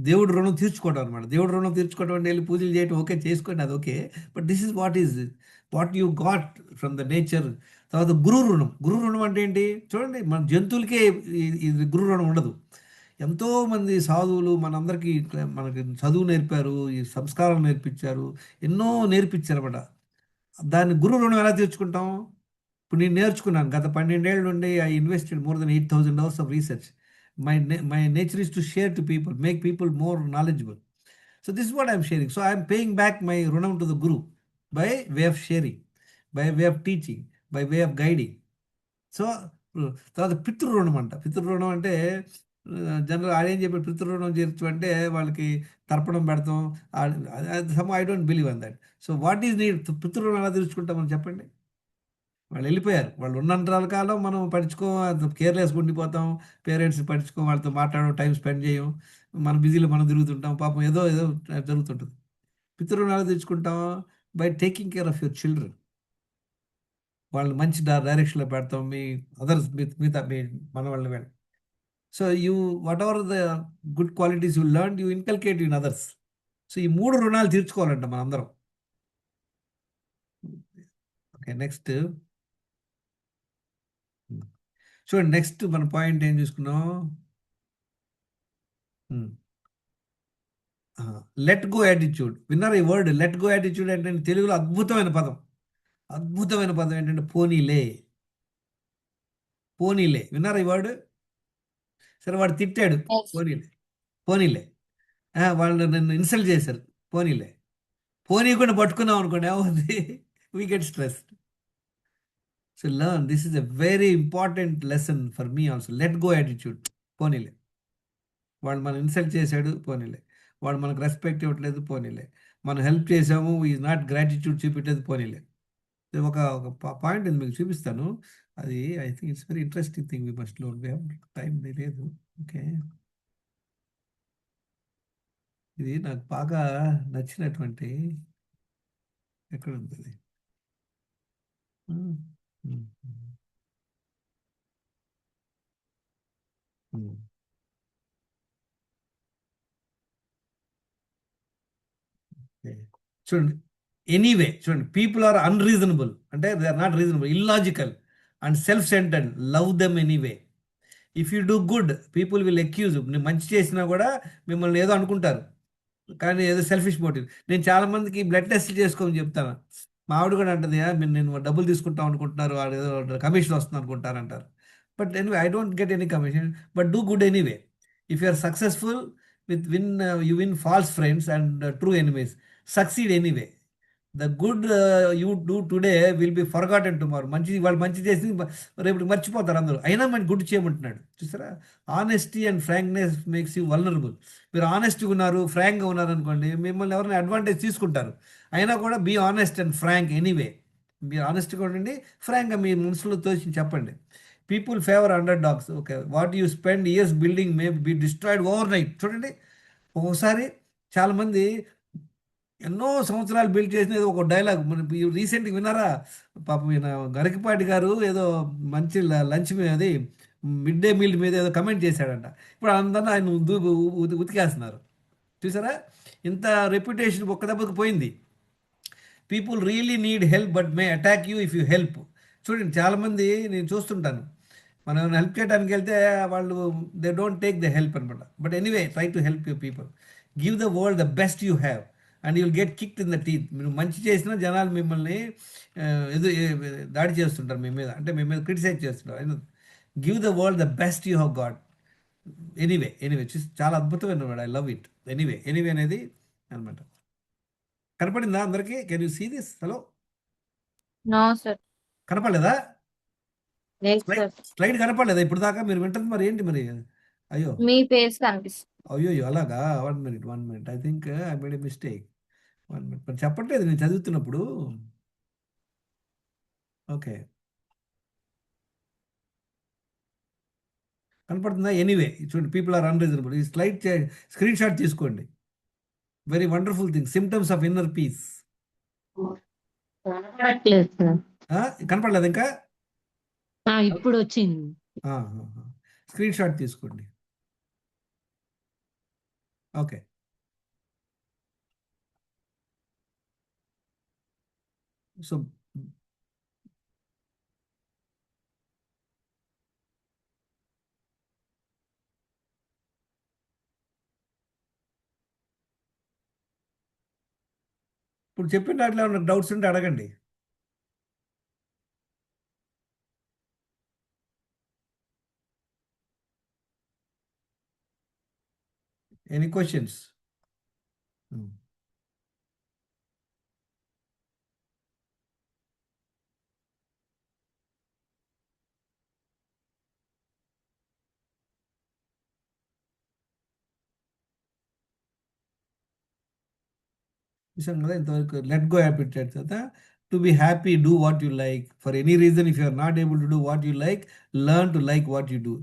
దేవుడు రుణం తీర్చుకోవడం అనమాట. దేవుడు రుణం తీర్చుకోవడం అంటే వెళ్ళి పూజలు చేయడం, ఓకే చేసుకోండి, అది okay. But this is what you got from the nature. తర్వాత గురు రుణం అంటే ఏంటి చూడండి, మన జంతువులకే ఇది గురు రుణం ఉండదు. ఎంతోమంది సాధువులు మనందరికీ మనకి చదువు నేర్పారు, ఈ సంస్కారం నేర్పించారు, ఎన్నో నేర్పించారు అనమాట. దాన్ని గురు రుణం ఎలా తీర్చుకుంటాం? ఇప్పుడు నేను నేర్చుకున్నాను, గత 12 ఏళ్ళ నుండి I invested more than 8,000 hours of research. My nature is to share to people, make people more knowledgeable. So this is what I'm sharing. So I'm paying back my runam to the Guru by way of sharing, by way of teaching, by way of guiding. So తర్వాత పితృరుణం అంటే general ఆయన ఏం చెప్పాడు, పితృరుణం చేర్చు అంటే వాళ్ళకి తర్పణం పెడతాం. Some I don't believe on that. So what is need? పితృరుణం ఎలా తీర్చుకుంటామని చెప్పండి? వాళ్ళు వెళ్ళిపోయారు. వాళ్ళు ఉన్నంత కాలం మనం కేర్‌లెస్‌గా ఉండిపోతాం. పేరెంట్స్‌ని పట్టించుకోం, వాళ్ళతో మాట్లాడడం, టైం స్పెండ్ చేయం. మన బిజీలో మనం తిరుగుతుంటాం. పాపం ఏదో ఏదో జరుగుతుంటది. పితృరుణాలు తీర్చుకుంటాం by taking care of your children. వాళ్ళని మంచి డైరెక్షన్‌లో పెడతాం. మీ అదర్స్ మిగతా మీ మనవళ్ళని వీళ్ళని. So, whatever the good qualities you learn you inculcate in others. So, ఈ 3 రుణాలు తీర్చుకోవాలంట మనందరం. ఓకే. నెక్స్ట్ చూడండి. నెక్స్ట్ మన పాయింట్ ఏం చూసుకున్నాం? Let go attitude. విన్నారా ఈ వర్డ్? లెట్ గో యాటిట్యూడ్ అంటే తెలుగులో అద్భుతమైన పదం. అద్భుతమైన పదం ఏంటంటే పోనీలే. పోనీలే. విన్నారా ఈ వర్డ్? సరే, వాడు తిట్టాడు. Yes. పోనీలే. పోనీలే. వాళ్ళు నన్ను ఇన్సల్ట్ చేశారు. పోనీలే. పోనీయకుండా పట్టుకున్నాం అనుకోండి, ఏమవుతుంది? We get stress. So learn, this is a very important lesson for me also. Let go attitude. పోనీలే. వాడు మనం ఇన్సల్ట్ చేశాడు, పోనీలే. వాడు మనకు రెస్పెక్ట్ ఇవ్వట్లేదు, పోనీలే. మనం హెల్ప్ చేసాము, ఈజ్ నాట్ గ్రాటిట్యూడ్ చూపించేది, పోనీలే. ఒక పాయింట్ ఉంది, మీకు చూపిస్తాను. అది I think it's very interesting thing. We must learn. We have time లేదు. ఓకే. ఇది నాకు బాగా నచ్చినటువంటి, ఎక్కడ ఉంది అది? చూడండి. ఎనీవే చూడండి, పీపుల్ ఆర్ అన్రీజనబుల్ అంటే they are not reasonable, illogical and self centred. Love them anyway. If you do good people will accuse. నేను మంచి చేసినా కూడా మిమ్మల్ని ఏదో అనుకుంటారు, కానీ ఏదో సెల్ఫిష్ మోటివ్. నేను చాలా మందికి బ్లడ్ టెస్ట్ చేసుకోమని చెప్తాను. మా ఆవిడ కూడా అంటది, నేను డబ్బులు తీసుకుంటాం అనుకుంటున్నారు, వాడు ఏదో కమిషన్ వస్తుంది అనుకుంటారు అంటారు. But anyway, I don't get any commission, but do good anyway. If you are successful you win false friends and true enemies. Succeed anyway. The good you do today will be forgotten tomorrow. వాళ్ళు మంచి చేసి రేపు మర్చిపోతారు అందరూ, అయినా మనం good చేయమంటున్నాడు. చూసారా? Honesty and frankness makes you vulnerable. మీరు ఆనెస్ట్గా ఉన్నారు, ఫ్రాంక్గా ఉన్నారు అనుకోండి, మిమ్మల్ని ఎవరైనా అడ్వాంటేజ్ తీసుకుంటారు. అయినా కూడా be honest and frank anyway. మీరు ఆనెస్ట్గా ఉండండి, ఫ్రాంక్గా మీ మనసులో తోచి చెప్పండి. People favour underdogs. Okay. What you spend years building may be destroyed overnight. చూడండి, ఒక్కోసారి చాలామంది ఎన్నో సంవత్సరాలు బిల్డ్ చేసిన ఒక డైలాగ్ మన రీసెంట్గా విన్నారా? పాపం ఈయన గరికపాటి గారు ఏదో మంచి లంచ్ మీద, అది మిడ్ డే మీల్ మీద ఏదో కమెంట్ చేశాడంట. ఇప్పుడు అందరూ ఆయన ఉతికేస్తున్నారు. చూసారా? ఇంత రెప్యుటేషన్ ఒక్క దెబ్బకి పోయింది. People really need help but may attack you if you help. చూడండి, చాలామంది నేను చూస్తుంటాను, మనం హెల్ప్ చేయడానికి వెళ్తే వాళ్ళు they don't take the help అనమాట. But anyway, try to help your people. Give the world the best you have and you will get kicked in the teeth. మీరు మంచి చేసినా జనాలు మిమ్మల్ని దాడి చేస్తుంటారు మీ మీద, అంటే మీ మీద క్రిటిసైజ్ చేస్తుంటారు. Give the world the best you have God. Anyway చూసి చాలా అద్భుతమైన వాడు. I love it. ఎనీవే అనేది అనమాట. కనపడిందా అందరికీ? Can you see this? Hello, No, sir. కనపడలేదా? Yes, sir. స్లైడ్ కనపడలేదా ఇప్పుడు దాకా? మీరు వింటుంది మరి ఏంటి మరి? అయ్యో మీ ఫేస్ కనిపిస్తుంది. అయ్యో అలాగా. 1 minute. I think I made A mistake. 1 minute. మరి చెప్పట్లేదు నేను చదువుతున్నప్పుడు. ఓకే, కనపడుతుందా? ఎనీవే చూడండి, పీపుల్ ఆర్ అన్రీజనబుల్. ఈ స్క్రీన్ షాట్ తీసుకోండి. Very wonderful thing. Symptoms of inner peace. కనపడట్లేదు సార్. కనపడలేదు ఇంకా? ఇప్పుడు వచ్చింది. స్క్రీన్ షాట్ తీసుకోండి. ఓకే. సో ఇప్పుడు చెప్పిన దాంట్లో ఏమైనా డౌట్స్ ఉంటే అడగండి. Any questions? చూసాం కదా ఇంతవరకు. లెట్ గో హ్యాబిట్ తర్వాత to be happy, do what you like. For any reason if you are not able to do what you like, learn to like what you do.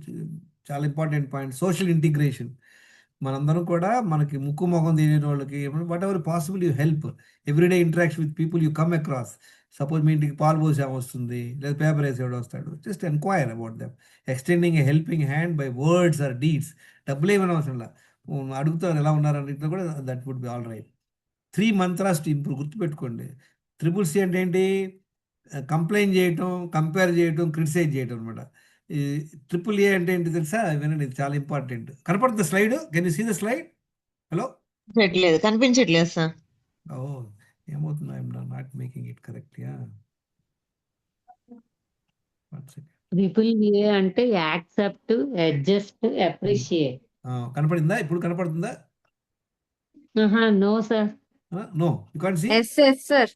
చాలా important point. Social integration. మనందరం కూడా మనకి ముక్కు మొఖం తెలియని వాళ్ళకి whatever possible you help. Everyday interaction with people you come across. Suppose మీ ఇంటికి పాలు పోసే ఆమె వస్తుంది, లేదా పేపర్ వేసేవాడు వస్తాడు, just enquire about them. Extending a helping hand by words or deeds. డబ్బులు ఏమైనా అవసరంలా, అడుగుతారు ఎలా ఉన్నారని కూడా that would be all right. 3 mantras to improve. గుర్తుపెట్టుకోండి. ట్రిపుల్ సి అంటే ఏంటి? కంప్లైంట్ చేయటం, కంపేర్ చేయటం, క్రిటిసైజ్ చేయటం అనమాట. ఈ ట్రిపుల్ ఏ అంటే ఏంటి తెలుసా? వినండి, ఇది చాలా ఇంపార్టెంట్. కనపడుతుంది slide? Can you see the slide? Hello? కనిపించట్లేదు సార్. ఓ, ఏమవుతుంది? I'm not making it correct. Yeah, triple A అంటే యాక్సెప్ట్, అడ్జస్ట్, అప్రిషియేట్. కనపడిందా? ఇప్పుడు కనపడుతుందా? No sir. No, you can't see. Yes yes sir.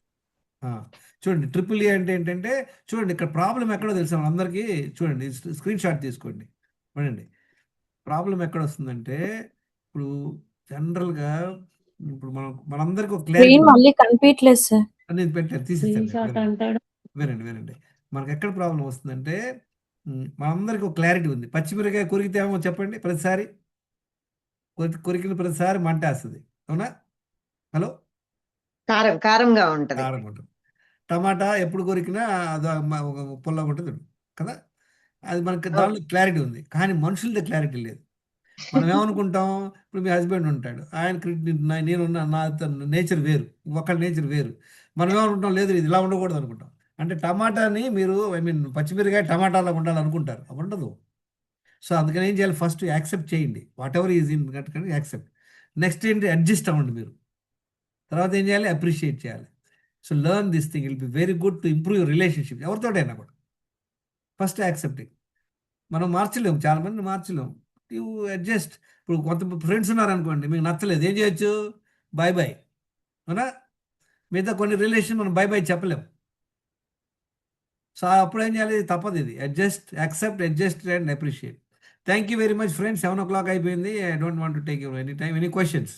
చూడండి, ట్రిపుల్ ఏ అంటే ఏంటంటే, చూడండి ఇక్కడ ప్రాబ్లం ఎక్కడో తెలుసా అందరికీ? చూడండి, స్క్రీన్ షాట్ తీసుకోండి. చూడండి ప్రాబ్లం ఎక్కడ వస్తుందంటే, ఇప్పుడు జనరల్గా ఇప్పుడు మనందరికీ ఒక క్లారిటీ స్క్రీన్ మళ్ళీ కనిపించలేదు సార్. అనేది పెట్టారు, స్క్రీన్ షాట్ తీసేసాను. అంటాడు. వినండి, మనకి ఎక్కడ ప్రాబ్లం వస్తుందంటే, మనందరికీ ఒక క్లారిటీ ఉంది. పచ్చిమిరకాయ కొరికితే ఏమో చెప్పండి, ప్రతిసారి కొరికిన ప్రతిసారి మంట వేస్తుంది, అవునా? హలో? కారంగా ఉంటది. కారం ఉంటుంది. టమాటా ఎప్పుడు కొరికినా అది పుల్లగా ఉంటుంది కదా. అది మనకి దానిలో క్లారిటీ ఉంది, కానీ మనుషులది క్లారిటీ లేదు. మనం ఏమనుకుంటాం? ఇప్పుడు మీ హస్బెండ్ ఉంటాడు, ఆయన నేనున్నా, నా నేచర్ వేరు, ఒకళ్ళ నేచర్ వేరు. మనం ఏమనుకుంటాం? లేదు ఇది ఇలా ఉండకూడదు అనుకుంటాం. అంటే టమాటాని మీరు, పచ్చిమిరకాయ టమాటాలా ఉండాలనుకుంటారు, అవి ఉండదు. సో అందుకని ఏం చేయాలి? ఫస్ట్ యాక్సెప్ట్ చేయండి, whatever is in accept. Next ఏంటి? అడ్జస్ట్ అవ్వండి మీరు. తర్వాత ఏం చేయాలి? అప్రిషియేట్ చేయాలి. So learn this thing, will be very good to improve your relationship ఎవరితోటైనా కూడా. First accepting. మనం మార్చలేము, చాలామంది మార్చలేము. You adjust. ఇప్పుడు కొంత ఫ్రెండ్స్ ఉన్నారనుకోండి, మీకు నచ్చలేదు, ఏం చేయొచ్చు? బాయ్ బాయ్, అవునా? మిగతా కొన్ని రిలేషన్ మనం బాయ్ బాయ్ చెప్పలేము. సో అప్పుడు ఏం చేయాలి? తప్పదు ఇది. Adjust, accept, adjust and appreciate. Thank you very much friends. 7 o'clock అయిపోయింది. I don't want to take your any time. Any questions?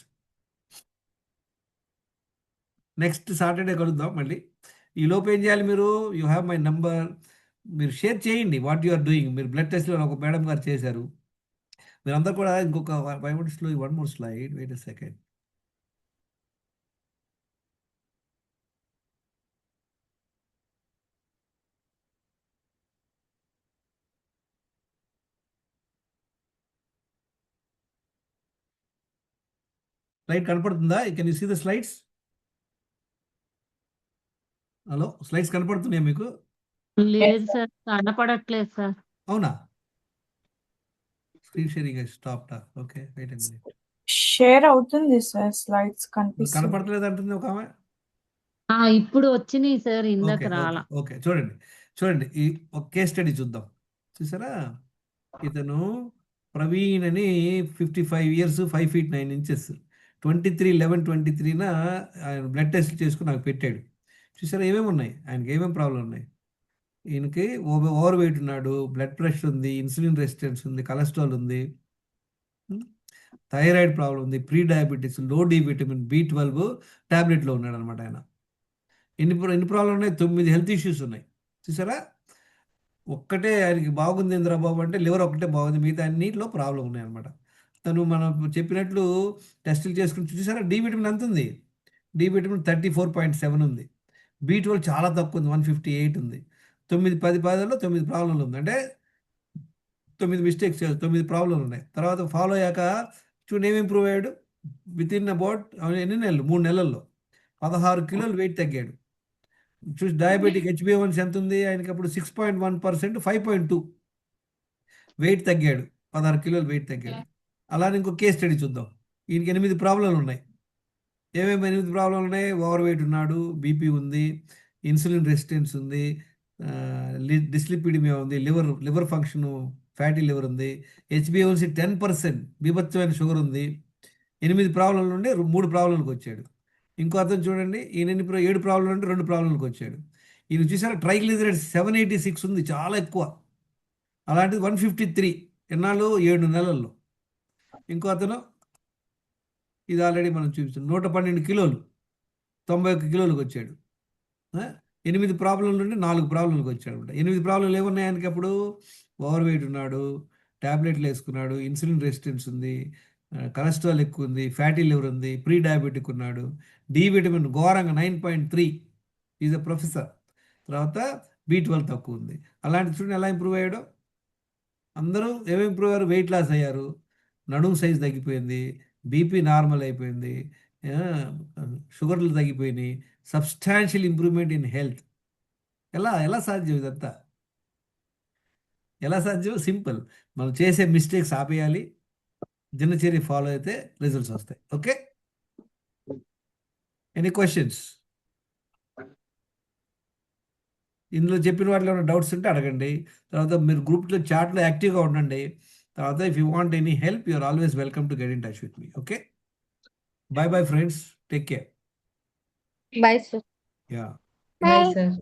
Next Saturday కలుద్దాం మళ్ళీ. ఈ లోపు ఏం చేయాలి? మీరు యూ హ్యావ్ మై నంబర్, మీరు షేర్ చేయండి వాట్ యు ఆర్ డూయింగ్. మీరు బ్లడ్ టెస్ట్లో ఒక మేడం గారు చేశారు, మీరందరూ కూడా. ఇంకొక 5 minutesలో 1 more slide. Wait a second. Slide కనపడుతుందా? Can you see the slides? Hello, slides కనపడుతున్నాయా మీకు? లేదు సార్, కనపడట్లేదు సార్. అవునా? Screen sharing stop. Okay, wait a minute. Share అవుతుంది సార్, స్లైడ్స్ కనిపిస్తుంది. కనపడలేదు అంటుంది ఒక ఆమె. ఇప్పుడు వచ్చినాయి సార్, ఇందాక ఓకే, రాలా. ఓకే. చూడండి ఈ ఒక కేస్ స్టడీ చూద్దాం. చూసారా? ఇతను ప్రవీణ్ అని 55 years, 5 feet 9 inches, 23/11/23న ఆయన బ్లడ్ టెస్ట్ చేసుకుని నాకు పెట్టాడు. చూసారా ఏమేమి ఉన్నాయి ఆయనకి, ఏమేమి ప్రాబ్లం ఉన్నాయి? ఈయనకి ఓవర్ వెయిట్ ఉన్నాడు, బ్లడ్ ప్రెషర్ ఉంది, ఇన్సులిన్ రెసిస్టెన్స్ ఉంది, కొలెస్ట్రాల్ ఉంది, థైరాయిడ్ ప్రాబ్లం ఉంది, ప్రీ డయాబెటీస్, లో డి విటమిన్, B12 టాబ్లెట్లో ఉన్నాడు అనమాట ఆయన. ఎన్ని ప్రాబ్లం ఉన్నాయి? 9 హెల్త్ ఇష్యూస్ ఉన్నాయి. చూసారా? ఒక్కటే ఆయనకి బాగుంది ఇంద్రబాబు అంటే లివర్ ఒక్కటే బాగుంది, మిగతా అన్నింటిలో ప్రాబ్లం ఉన్నాయి అనమాట. తను మనం చెప్పినట్లు టెస్టులు చేసుకుని చూసారా? డి విటమిన్ ఎంత ఉంది? డి విటమిన్ 34.7 ఉంది. B12 చాలా తక్కువ ఉంది, 158 ఉంది. 9-10 పాదాల్లో 9 ప్రాబ్లంలు ఉంది. అంటే 9 మిస్టేక్స్, 9 ప్రాబ్లంలు ఉన్నాయి. తర్వాత ఫాలో అయ్యాక చూడండి ఏమి ఇంప్రూవ్ అయ్యాడు. వితిన్ అబౌట్ ఎన్ని నెలలు? 3 నెలల్లో 16 kilos వెయిట్ తగ్గాడు. చూసి డయాబెటిక్ HbA1c ఎంత ఉంది ఆయనకి? అప్పుడు 6.1%, 5.2 వెయిట్ తగ్గాడు, 16 kilos వెయిట్ తగ్గాడు. అలానే ఇంకో కేస్ స్టడీ చూద్దాం. ఈయనకి 8 ప్రాబ్లంలు ఉన్నాయి. ఏమేమి 8 ప్రాబ్లంలు ఉన్నాయి? ఓవర్ వెయిట్ ఉన్నాడు, బీపీ ఉంది, ఇన్సులిన్ రెసిస్టెన్స్ ఉంది, డిస్లిపిడిమియా ఉంది, లివర్ ఫంక్షన్, ఫ్యాటీ లివర్ ఉంది, HbA1c 10%, బీభత్సమైన షుగర్ ఉంది. 8 ప్రాబ్లంల నుండి 3 ప్రాబ్లంలకు వచ్చాడు. ఇంకో అతను చూడండి, ఈయన 7 ప్రాబ్లం నుండి 2 ప్రాబ్లంలకు వచ్చాడు. ఈయన చూసారా? ట్రైగ్లిజరైడ్స్ 786 ఉంది, చాలా ఎక్కువ. అలాంటిది 153 ఎన్నాళ్ళు? 7 నెలల్లో. ఇంకో అతను, ఇది ఆల్రెడీ మనం చూపిస్తాం, 112 kilos, 91 kilos వచ్చాడు. 8 ప్రాబ్లంలు నుండి 4 ప్రాబ్లంలకు వచ్చాడు అనమాట. 8 ప్రాబ్లంలు ఏమున్నాయి ఆయనకి అప్పుడు? ఓవర్ వెయిట్ ఉన్నాడు, టాబ్లెట్లు వేసుకున్నాడు, ఇన్సులిన్ రెసిస్టెన్స్ ఉంది, కొలెస్ట్రాల్ ఎక్కువ ఉంది, ఫ్యాటీ లివర్ ఉంది, ప్రీ డయాబెటిక్ ఉన్నాడు, డి విటమిన్ ఘోరంగా 9.3, ఈజ్ అ ప్రొఫెసర్. తర్వాత B12 తక్కువ ఉంది. అలాంటి చూడండి ఎలా ఇంప్రూవ్ అయ్యాడో. అందరూ ఏమేమి ఇంప్రూవ్ అయ్యారు? వెయిట్ లాస్ అయ్యారు, నడుము సైజ్ తగ్గిపోయింది, బీపీ నార్మల్ అయిపోయింది, షుగర్లు తగ్గిపోయినాయి, సబ్స్టాన్షియల్ ఇంప్రూవ్మెంట్ ఇన్ హెల్త్. ఎలా ఎలా సాధ్యం ఇదంతా? ఎలా సాధ్యం? సింపుల్. మనం చేసే మిస్టేక్స్ ఆపేయాలి, దినచర్య ఫాలో అయితే రిజల్ట్స్ వస్తాయి. Okay, any questions? ఇందులో చెప్పిన వాటిలో ఏమైనా డౌట్స్ ఉంటే అడగండి. తర్వాత మీరు గ్రూప్లో చాట్లో యాక్టివ్గా ఉండండి. తర్వాత if you want any help you are always welcome to get in touch with me. Okay, bye bye friends, take care. Bye, sir. Yeah. Bye sir.